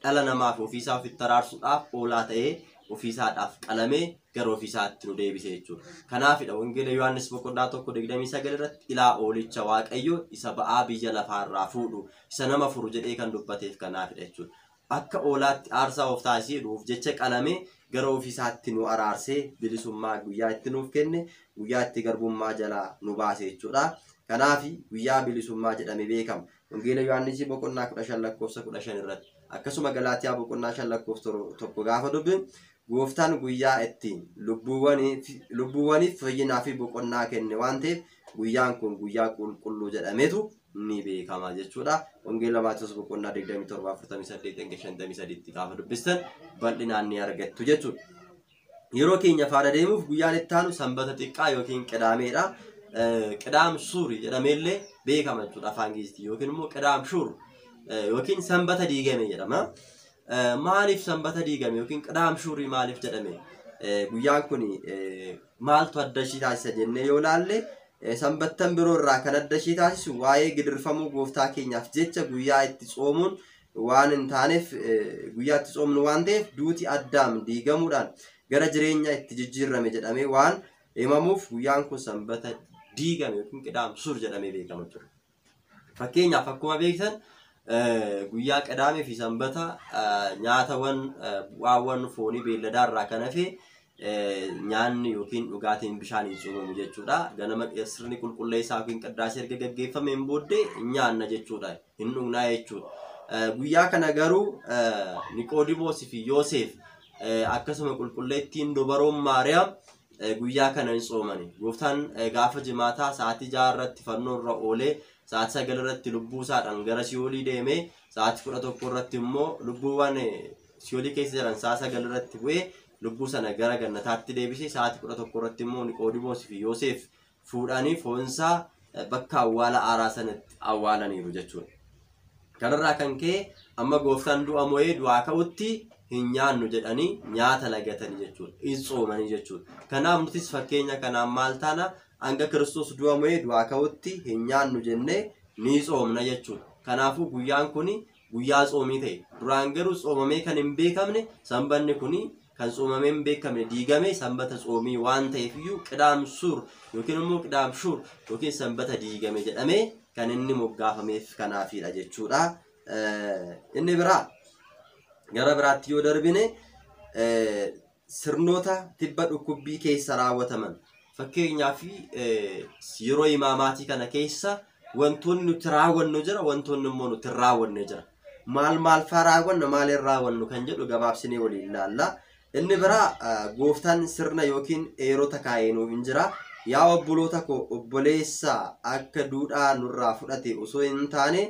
dhala namaaf ofiisaa ofitti araarsuudhaaf hoolaa ta'ee ofiisaadhaaf qalamee gara ofiisaatti nu deebise jechuudha. Kanaafidha wangeela Yohaannis boqonnaa 1:29 irratti ilaa oolicha Waaqayyo isa ba'aa biyya lafaarraa fuudhu isa nama furu jedhee kan dubbateef kanaafidha jechuudha. Akka hoolaatti aarsaa of taasisee dhuuf jecha qalamee gara ofiisaatti nu araarsee bilisummaa guyyaa itti nuuf kenne guyyaa itti garbummaa jalaa nu baase jechuudha. Kanaaf guyyaa bilisummaa jedhamee beekama. Wangeela Yohaannis boqonnaa 15:15 irratti akkasuma Galaatiyaa boqonnaa 5:1 gaafa dubbin gooftaan guyyaa ittiin lubbuuwwaniif fayyinaa fi boqonnaa kenne waan ta'eef guyyaan kun guyyaa qulqulluu jedhameetu ni beekama jechuudha. Wangeela Maatiyoos boqonnaa 27:48-53 gaafa dubbistan bal'inaan ni argattu jechuudha. Yeroo keenya faana deemuuf guyyaan itti aanu sanbata xiqqaa yookiin qidaameedha. Qidaam suuri jedhameellee beekama jechuudha afaan Ingiliziitiin yookiin immoo qidaam shuur yookiin sanbata diigame jedhama. Maaliif sanbata diigame yookiin qidaam shuurii maaliif jedhame? Guyyaan kun maaltu adda ishii taasisa jennee yoo ilaalle sanbattan biroo irraa kan adda ishii taasisu waa'ee gidirfamuu gooftaa keenyaaf jecha guyyaa itti tsoomuun waan hin taaneef guyyaa itti tsoomnu waan ta'eef duuti Addaam diigamuudhaan gara jireenya itti jijjiirrame jedhamee waan himamuuf guyyaan kun sanbata diigame yookiin qidaam suur jedhamee beekama ture. Fakkeenyaaf akkuma beektan guyyaa qidaamee fi sanbata nyaatawwan bu'aawwan foonii beelladaa irraa kan hafe nyaanni yookiin dhugaatiin bishaaniin cuubamu jechuudha. Ganama sirni qulqulleessaa yookiin qiddaasii erga gaggeeffameen booddee nyaanna jechuudha. Hin dhugnaa jechuudha. Guyyaa kana garuu Niqoodimoos fi Yoosef akkasuma qulqulleettiin dubaroon Maariyaam guyyaa kana hin tsoomani. Gooftaan gaafa jimaataa sa'aatii 6 irratti fannoo irra oolee sa'aatii 9 irratti lubbuu isaadhaan gara Siyoolii deemee sa'aatii 11 irratti immoo lubbuuwwan Siyoolii keessa jiran sa'aatii 9 irratti bu'ee lubbuu sana gara gannataatti deebisee sa'aatii 11 irratti immoo Niqoodimoos fi Yoosef fuudhanii foonsaa bakka awwaala aaraa sanatti awwaalaniiru jechuudha. Kanarraa kan ka'e amma gooftaan du'a mo'ee du'aa ka'utti hin nyaannu jedhanii nyaata lagatanii jechuudha. Hin tsoomanii jechuudha. Kanaaf nutis fakkeenya kanaan maal taana hanga Kiristoos du'a mo'ee du'aa ka'utti hin nyaannu jennee ni tsoomna jechuudha. Kanaafuu guyyaan kun guyyaa tsoomii ta'e. Duraan garuu tsoomamee kan hin beekamne sanbanni kun kan tsoomamee hin beekamne diigame sanbata tsoomii waan ta'eef iyyuu qidaam suur yookiin immoo qidaam shuur yookiin sanbata diigame jedhamee kan inni moggaafameef kanaafidha jechuudha. Inni biraa gara biraatti yoo darbine sirnoota tibba dhukkubbii keessa raawwataman fakkeenyaaf yeroo imaamaatii kana keessa wantoonni nuti raawwannu jira wantoonni immoo nuti raawwanne jira. Maal faa raawwanna maal hin raawwannu kan jedhu gabaabsinee waliin ilaalla. Inni biraa gooftaan sirna yookiin eerota kaa'ee nuuf hin jira. Yaa obboloota koo obboleessa akka duudhaa nurraa fudhate osoo hin taane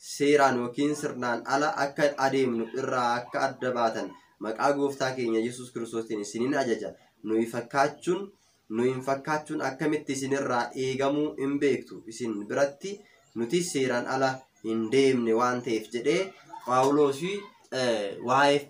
seeraan yookiin sirnaan ala akka adeemnu irraa akka adda baatan maqaa gooftaa keenya Yesuus Kiristoosiin isiniin ajaja. Nuyi fakkaachuun akkamitti isinirraa eegamuu hin beektu isin biratti nuti seeraan ala hin deemne waan ta'eef jedhee Phaawulos waa'ee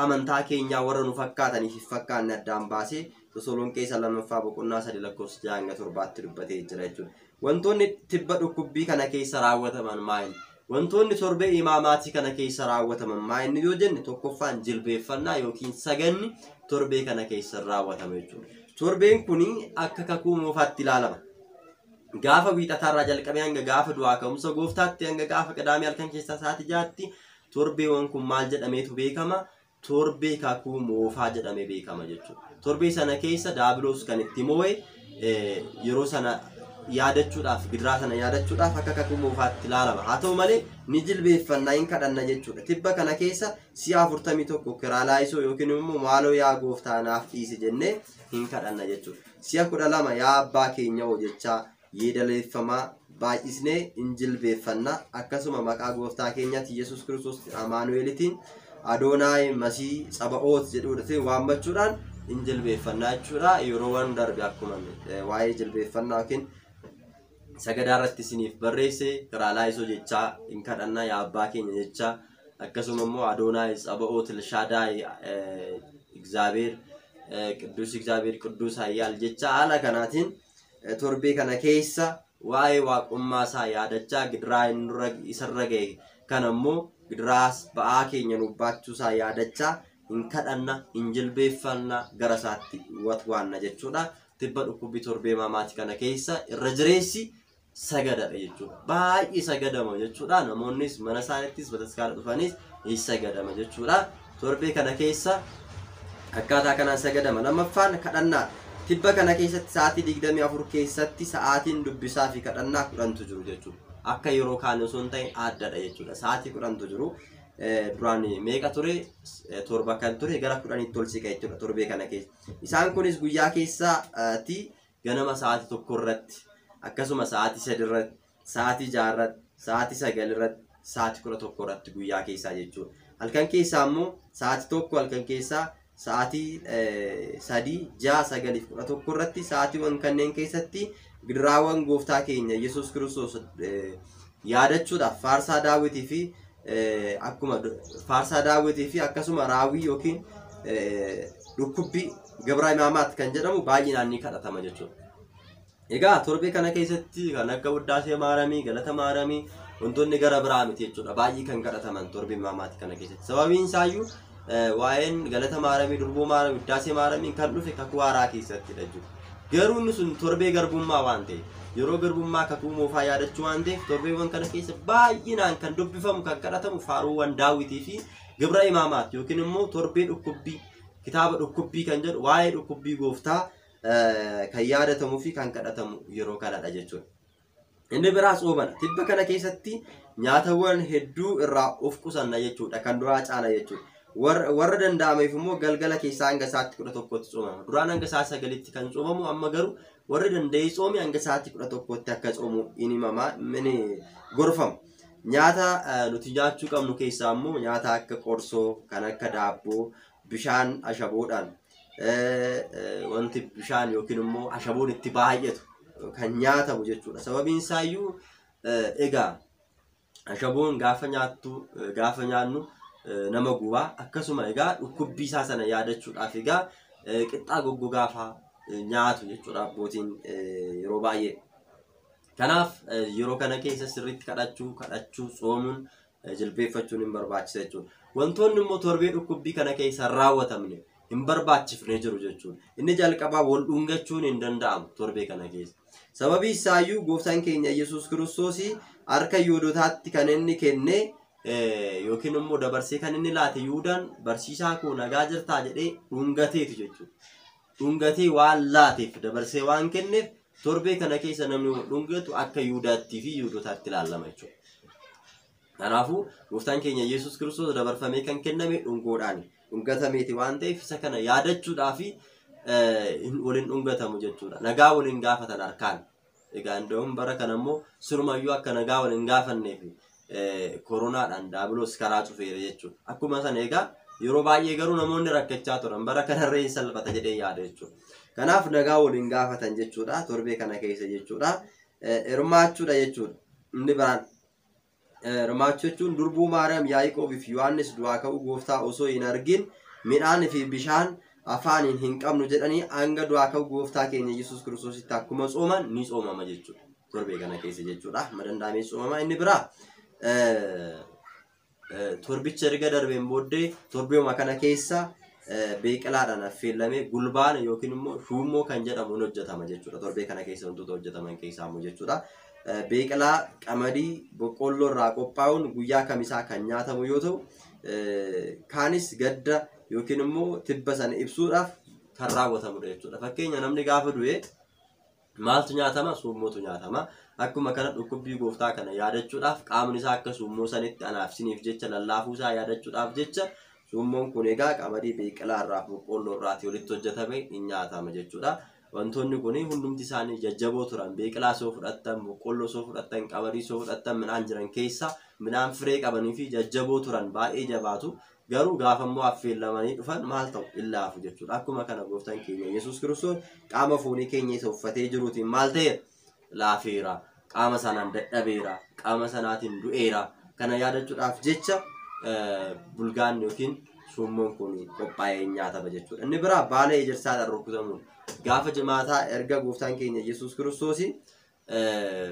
amantaa keenyaa warra nu fakkaataniif fakkaanne addaan baasee Tasalonqeessa 2:3-7 dubbatee jira jechuudha. Wantoonni tibba dhukkubbii kana keessa raawwataman maali? Wantoonni torbee imaamaatii kana keessa raawwataman maali yoo jenne tokkoffaan jilbeeffannaa yookiin saganni torbee kana keessa raawwatama jechuudha. Torbeen kuni akka kakuu moofaatti ilaalama. Gaafa wiixataarraa jalqabee hanga gaafa du'aa ka'umsa gooftaatti hanga gaafa qadaamii halkan keessaa sa'aatii 6tti torbeewwan kun maal jedhameetu beekama? Torbee kakuu moofaa jedhamee beekama jechuudha. Torbee sana keessa daabiloos kan itti moo'e yeroo sana yaadachuudhaaf gidiraa sana yaadachuudhaaf akka kakuu moofaatti ilaalama. Haa ta'u malee ni jilbeeffannaa hin kadhanna jechuudha. Tibba kana keessa si'a 41 kiraalaayisoo yookiin immoo maaloo yaa gooftaa naaf dhiisi jennee hin kadhanna jechuudha. Si'a 12 yaa abbaa keenya hojjechaa yeedaleeffamaa baay'isnee hin jilbeeffannaa. Akkasuma maqaa gooftaa keenyaatti Yesuus Kiristoos Amaanu'eelitiin Adoonaay Masii Tsaba'oot jedhuudhaan waammachuudhaan hin jilbeeffannaa jechuudha. Yeroo waan darbe akkuma waa'ee jilbeeffannaa yookiin sagadaa irratti isiniif barreesse kiraalaayisoo jechaa hin kadhannaa yaa abbaa keenya jechaa akkasuma immoo Adoonaay Tsaba'oot Elshadaay እግዚአብሔር ቅዱስ ኃያል jechaa haala kanaatiin torbee kana keessa waa'ee waaqummaa isaa yaadachaa gidiraa isarra ga'e kana immoo gidiraas ba'aa keenya nuuf baachuu isaa yaadachaa hin kadhanna hin jilbeeffanna gara isaatti waanna jechuudha. Tibba dhukkubbii torbee imaamaatii kana keessa irra jireessi sagadadha jechuudha. Baay'ee sagadama jechuudha. Namoonnis mana isaaniittis bataskaana dhufanis hin sagadama jechuudha. Torbee kana keessa akkaataa kanaan sagadama. Lammaffaan kadhannaa. Tibba kana keessatti sa'aatii 24 keessatti sa'aatiin dubbisaa fi kadhannaa 10tu jiru jechuudha. Akka yeroo kaan osoo hin ta'in addadha jechuudha. Sa'aatii 10tu jiru. Duraan meeqa ture? 7 kan ture gara 10tti ol siqa jechuudha torbee kana keessa. Isaan kunis guyyaa keessaati ganama sa'aatii 1 irratti akkasuma sa'aatii 3 irratti sa'aatii 6 irratti sa'aatii 9 irratti sa'aatii 11 irratti guyyaa keessaa jechuudha. Halkan keessaa immoo sa'aatii 1 halkan keessaa sa'aatii 3 6 9 fi 11 irratti sa'aatiiwwan kanneen keessatti gidiraawwan gooftaa keenya Yesuus Kiristoos yaadachuudhaaf faarsaa Daawitii fi akkuma faarsaa Daawitii fi akkasuma raawwii yookiin dhukkubbii gabraa imaamaat kan jedhamu baay'inaan ni kadhatama jechuudha. Egaa torbee kana keessatti kan akka Wuddaasee Maaramii, Galata Maaramii wantoonni gara biraa miti jechuudha. Baay'ee kan kadhataman torbee imaamaat kana keessatti. Sababiin isaayyuu waa'een Galata Maaramii, Durboo Maaramii, Wuddaasee Maaramii kan dhufe kakuu haaraa keessattidha jechuudha. Garuu inni sun torbee garbummaa waan ta'eef yeroo garbummaa kakuu moofaa yaadachuu waan ta'eef torbeewwan kana keessa baay'inaan kan dubbifamu kan kadhatamu faaruuwwan Daawitii fi gibra imaamaat yookiin immoo torbee dhukkubbii kitaaba dhukkubbii kan jedhu waa'ee dhukkubbii gooftaa kan yaadatamuu fi kan kadhatamu yeroo kanadha jechuudha. Inni biraas oobana. Tibba kana keessatti nyaatawwan hedduu irraa of qusanna jechuudha kan duraa caala jechuudha. Warra danda'ameef immoo galgala keessaa hanga sa'aatii 11tti soomama. Duraan hanga sa'aatii 9tti kan soomamu amma garuu warri danda'ee soome hanga sa'aatii 11tti akka soomu inni gorfama. Nyaata nuti nyaachuu qabnu keessaa immoo nyaata akka qorsoo kan akka daabboo bishaan ashaboodhaan wanti bishaan yookiin immoo ashaboon itti baay'atu kan nyaatamu jechuudha. Sababiin isaayyuu egaa ashaboon gaafa nyaannu nama gubaa akkasuma egaa dhukkubbii isaa sana yaadachuudhaaf egaa qixxaa goggogaa fa'aa nyaatu jechuudha abbootiin yeroo baay'ee. Kanaaf yeroo kana keessa sirriitti kadhachuu soomuun jilbeeffachuun hin barbaachisa jechuudha. Wantoonni immoo torbee dhukkubbii kana keessa raawwatamne hin barbaachifne jiru jechuudha. Inni jalqabaa wal dhungachuun hin danda'amu torbee kana keessa. Sababii isaayyuu gooftaan keenya Yesuus Kiristoos harka Yihuudootaatti kan inni kenne yookiin immoo dabarsee kan inni laate Yihuudaan barsiisaa koo nagaa jirtaa jedhee dhungateetu jechuudha. Dhungatee waan laateef dabarsee waan kenneef torbee kana keessa namni dhungatu akka Yihuudaattii fi Yihuudootaatti ilaalama jechuudha. Kanaafuu gooftaan keenya Yesuus Kiristoos dabarfamee kan kenname dhungoodhaan dhungatameeti waan ta'eef isa kana yaadachuudhaaf waliin dhungatamu jechuudha. Nagaa waliin gaafatan harkaan. Egaa ndawum bara kana immoo surumayyuu akka nagaa waliin gaafanneef koronaadhaan daabiloos karaa cufeera jechuudha. Akkuma sana egaa yeroo baay'ee garuu namoonni rakkachaa turan bara kanarree hin salphata jedhee yaada jechuudha. Kanaaf nagaa waliin gaafatan jechuudha torbee kana keessa jechuudha. Hirmaachuudha jechuudha. Inni biraan hirmaachuu jechuun durbuu Maariyaam Yaaqoobii fi Yohaannis du'aa ka'uu gooftaa osoo hin argin midhaan fi bishaan afaaniin hin qabnu jedhanii hanga du'aa ka'uu gooftaa keenya Yesuus Kiristoositti akkuma tsooman ni tsoomama jechuudha. Torbee kana keessa jechuudha. Madanda'amee tsoomama. Inni biraa torbicha erga darbeen booddee torbeema kana keessa beeqilaadhaan affeelamee gulbaana yookiin immoo shuummoo kan jedhamu hojjetama jechuudha. Torbee kana keessa wantoota hojjetaman keessaa immoo jechuudha. Beeqilaa qamadii boqqolloo irraa qophaa'uun guyyaa kamisaa kan nyaatamu yoo ta'u, kaanis gadda yookiin immoo tibba sana ibsuudhaaf kan raawwatamudha jechuudha. Fakkeenya namni gaafa du'e maaltu nyaatama? Suummootu nyaatama. Akkuma kana dhukkubbii gooftaa kana yaadachuudhaaf qaamni isaa akka suummoo sanitti anaafsiniif jecha lallaafuu isaa yaadachuudhaaf jecha suummoon kun egaa qamadii beeqilaa irraa boqqolloo irraati walitti hojjetame hin nyaatama jechuudha. Wantoonni kun hundumti isaanii jajjaboo turan. Beeqilaa soo fudhattan, boqqolloo soo fudhattan, qamadii soo fudhattan midhaan jiran keessa midhaan firee qabanii fi jajjaboo turan baay'ee jabaatu. Garuu gaafa immoo affeelamanii dhufan maal ta'u? Illaafu jechuudha. Akkuma kana gooftaan keenya Yesuus Kiristoos qaama foonii keenya isa uffatee jiruutiin maal ta'eera? Laafeera. Qaama sanaan dadhabeera. Qaama sanaatiin du'eera. Kana yaadachuudhaaf jecha bulgaan yookiin suummoon kun qophaa'ee nyaatama jechuudha. Inni biraa baala ejersaadhaan rukutamuun gaafa jimaataa erga gooftaan keenya Yesuus Kiristoos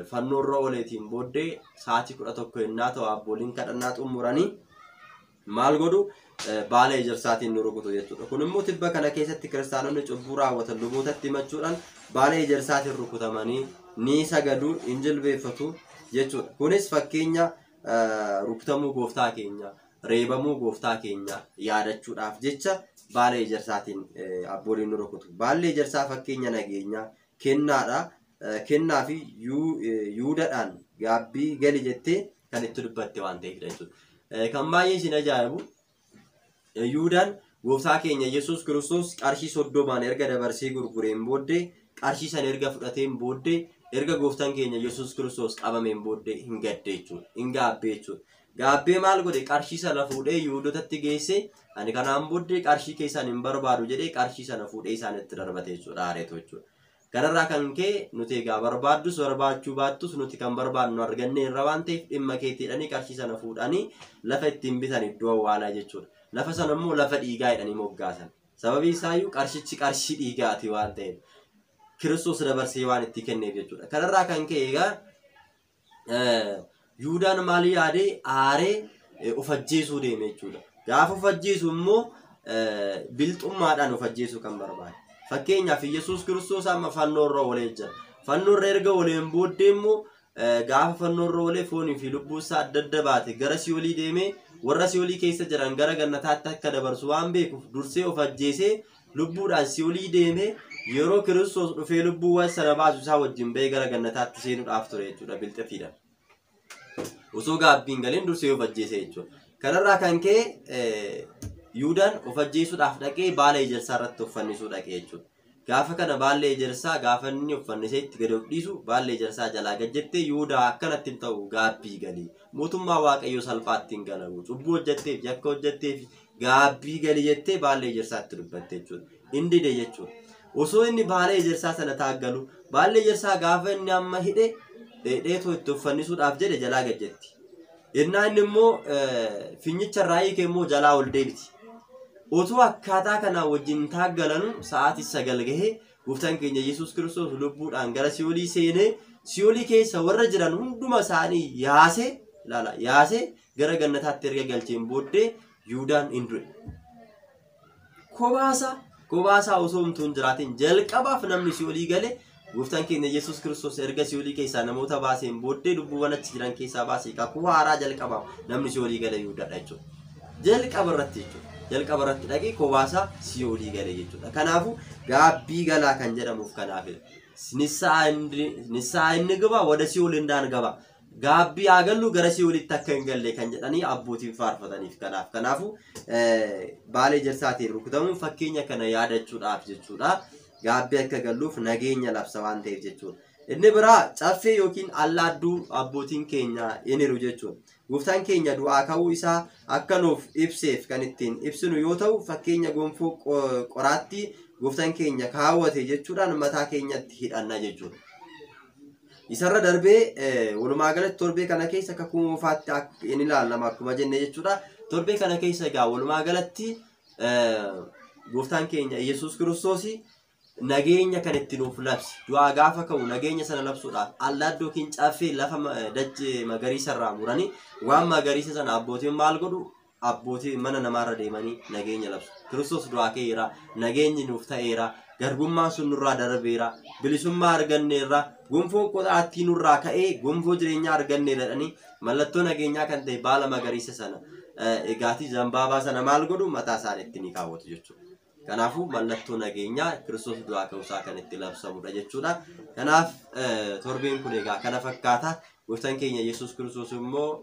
fannoo irra ooleetiin booddee sa'aatii 11 yennaa ta'u abbooliin kadhannaa xumuranii maal godhu? Baala ejersaatiin nu rukutu jechuudha. Kun immoo tibba kana keessatti kiristaanonni cubbuu raawwatan lubootatti himachuudhaan baala ejersaatiin rukutamanii ni sagadu, hin jilbeeffatu jechuudha. Kunis fakkeenya rukutamuu gooftaa keenya, reebamuu gooftaa keenya yaadachuudhaaf jecha baala ejersaatiin abbooliin nu rukutu. Baalli ejersaa fakkeenya nageenyaa, kennaadha. Kennaa fi yuudadhaan gaabbii gali jettee kan itti dubbatte waan ta'eefidha jechuudha. Kan baay'ee isin ajaa'ibu yuudaan gooftaa keenya Yesuus Kiristoos qarshii 30 erga dabarsee gurgureen booddee qarshii san erga fudhateen booddee erga gooftaan keenya Yesuus Kiristoos qabameen booddee hin gadde jechuudha. Hin gaabbee jechuudha. Gaabbee maal godhe? Qarshii sana fuudhee yuudotatti geesse ani kanaan booddee qarshii keessan hin barbaadu jedhee qarshii sana fuudhee isaanitti darbate jechuudha. Aareetu jechuudha. Kanarraa kan ka'e nuti egaa barbaaddus barbaachuu baattus nuti kan barbaadnu arganne irra waan ta'eef dhimma keetiidhanii qarshii sana fuudhanii lafa ittiin bitan iddoo awwaalaa jechuudha. Lafa sana immoo lafa dhiigaa jedhanii moggaasan. Sababii isaayyuu qarshichi qarshii dhiigaati waan ta'eef Kiristoos dabarsee waan itti kenneef jechuudha. Kanarraa kan ka'e egaa Yuudaan maal yaadee? Aaree of ajjeesuu deeme jechuudha. Gaafa of ajjeesu immoo bilxummaadhaan of ajjeesuu kan barbaade. Fakkeenyaaf Yesuus Kiristoos amma fannoo irra oolee jira. Fannoo irra erga ooleen booddee immoo gaafa fannoo irra oolee foonii fi lubbuu isaa adda adda baate gara si'oolii deemee warra si'oolii keessa jiran gara gannataatti akka dabarsu waan beekuuf dursee of ajjeesee lubbuudhaan si'oolii deemee yeroo Kiristoos dhufee lubbuuwwan sana baasu isaa wajjin bahee gara gannataatti seenuudhaaf ture jechuudha. Bilxafiidha. Osoo gaabbiin galiin dursee of ajjeesee jechuudha. Kanarraa kan ka'e Yuudaan of ajjeesuudhaaf dhaqee baala ejersaa irratti of fannisuu dhaqee jechuudha. Gaafa kana baala ejersaa gaafa inni of fannisee itti gadi of dhiisu baala ejersaa jalaa gad jettee Yuudaa akkanatti hin ta'u gaabbii galii. Mootummaa Waaqayyoo salphaatti hin galamu. Cubbuu hojjetteef yakka hojjetteef gaabbii galii jettee baala ejersaatti dubbatte jechuudha. Inni dide jechuudha. Osoo inni baala ejersaa sana taaggalu baala ejersaa gaafa inni amma hidhe dheetoo itti of fannisuudhaaf jedhe jalaa gad jetti. Innaa inni immoo finyicha irraa hiike immoo jalaa ol deebiti. Otoo akkaataa kanaa wajjin taaggalanu sa'aatii 9 gahee gooftaan keenya Yesuus Kiristoos lubbuudhaan gara si'oolii seenee si'oolii keessa warra jiran hunduma isaanii yaasee gara gannataatti erga galcheen booddee Yuudaan hin du'e. Kobaasaa osoo humtuun jiraatiin jalqabaaf namni si'oolii gale gooftaan keenya Yesuus Kiristoos erga si'oolii keessaa namoota baaseen booddee lubbuuwwan achi jiran keessaa baasee kakuu haaraa jalqabaaf namni si'oolii gale Yuudaadha jechuudha. Jalqaba irratti jechuudha. Jalqaba irratti dhaqee kobaasaa si'oolii gale jechuudha. Kanaafuu gaabbii galaa kan jedhamuuf kanaafidha. Nissaa inni gaba wada si'ool እንዳንገባ gaabbii agallu gara si'oolitti akka hin galle kan jedhanii abbootiin faarfataniif kanaafu baalee jarsaatiin rukutamuun fakkeenya kana yaadachuudhaaf jechuudha. Gaabbii akka galluuf nageenya labsa waan ta'eef jechuudha. Inni biraa caffee yookiin allaadduu abbootiin keenya iniru jechuudha. Gooftaan keenya du'aa ka'uu isaa akka nuuf ibseef kan ittiin ibsinu yoo ta'u, fakkeenya gonfoo qoraattii gooftaan keenya kaawwate jechuudhaan mataa keenyatti hidhanna jechuudha. Isarra darbee walumaa galatti torbee kana keessa kakuu moofaatti inni ilaalama akkuma jenne jechuudha. Torbee kana keessa egaa walumaa galatti gooftaan keenya Yesuus Kiristoos nageenya kan itti nuuf labsi. Du'aa gaafa ka'u nageenya sana labsuudhaaf allaaddoo yookiin caffee lafa dachee magariisa irraa muranii waan magariisa sana abbootiin maal godhu? Abbootiin mana namaarra deemanii nageenya labsu. Kiristoos du'aa ka'eera, nageenyi nuuf ta'eera, garbummaan sun nurraa darbeera, bilisummaa arganneerra, gonfoon qoraattii nurraa ka'ee gonfoo jireenyaa arganneera jedhanii mallattoo nageenyaa kan ta'e baala magariisa sana egaatii zambaabaa sana maal godhu? Mataa isaaniitti ni kaawwatu jechuudha. Kanaafuu mallattoo nageenyaa Kiristoos du'aa ka'uusaa kan itti labsamudha jechuudha. Kanaaf torbeen kun egaa kana fakkaata. Gooftaan keenya Yesuus Kiristoos immoo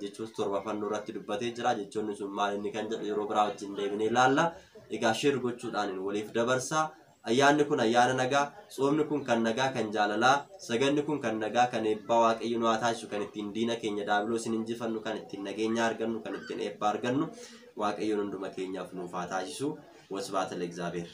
jechuun torba fannoo irratti dubbatee jira. Jechoonni sun maal inni kan jedhu yeroo biraa wajjin deebinee ilaalla. Egaa sheer gochuudhaan waliif dabarsaa. Ayyaanni kun ayyaana nagaa, soomni kun kan nagaa kan jaalalaa, saganni kun kan nagaa kan eebbaa Waaqayyo nu haa taasisu, kan ittiin diina keenya diiyaabiloosiin injifannu, kan ittiin nageenya argannu, kan ittiin eebbaa argannu, Waaqayyoon hunduma keenyaaf nuuf haa taasisu. Wasbaata ለእግዚአብሔር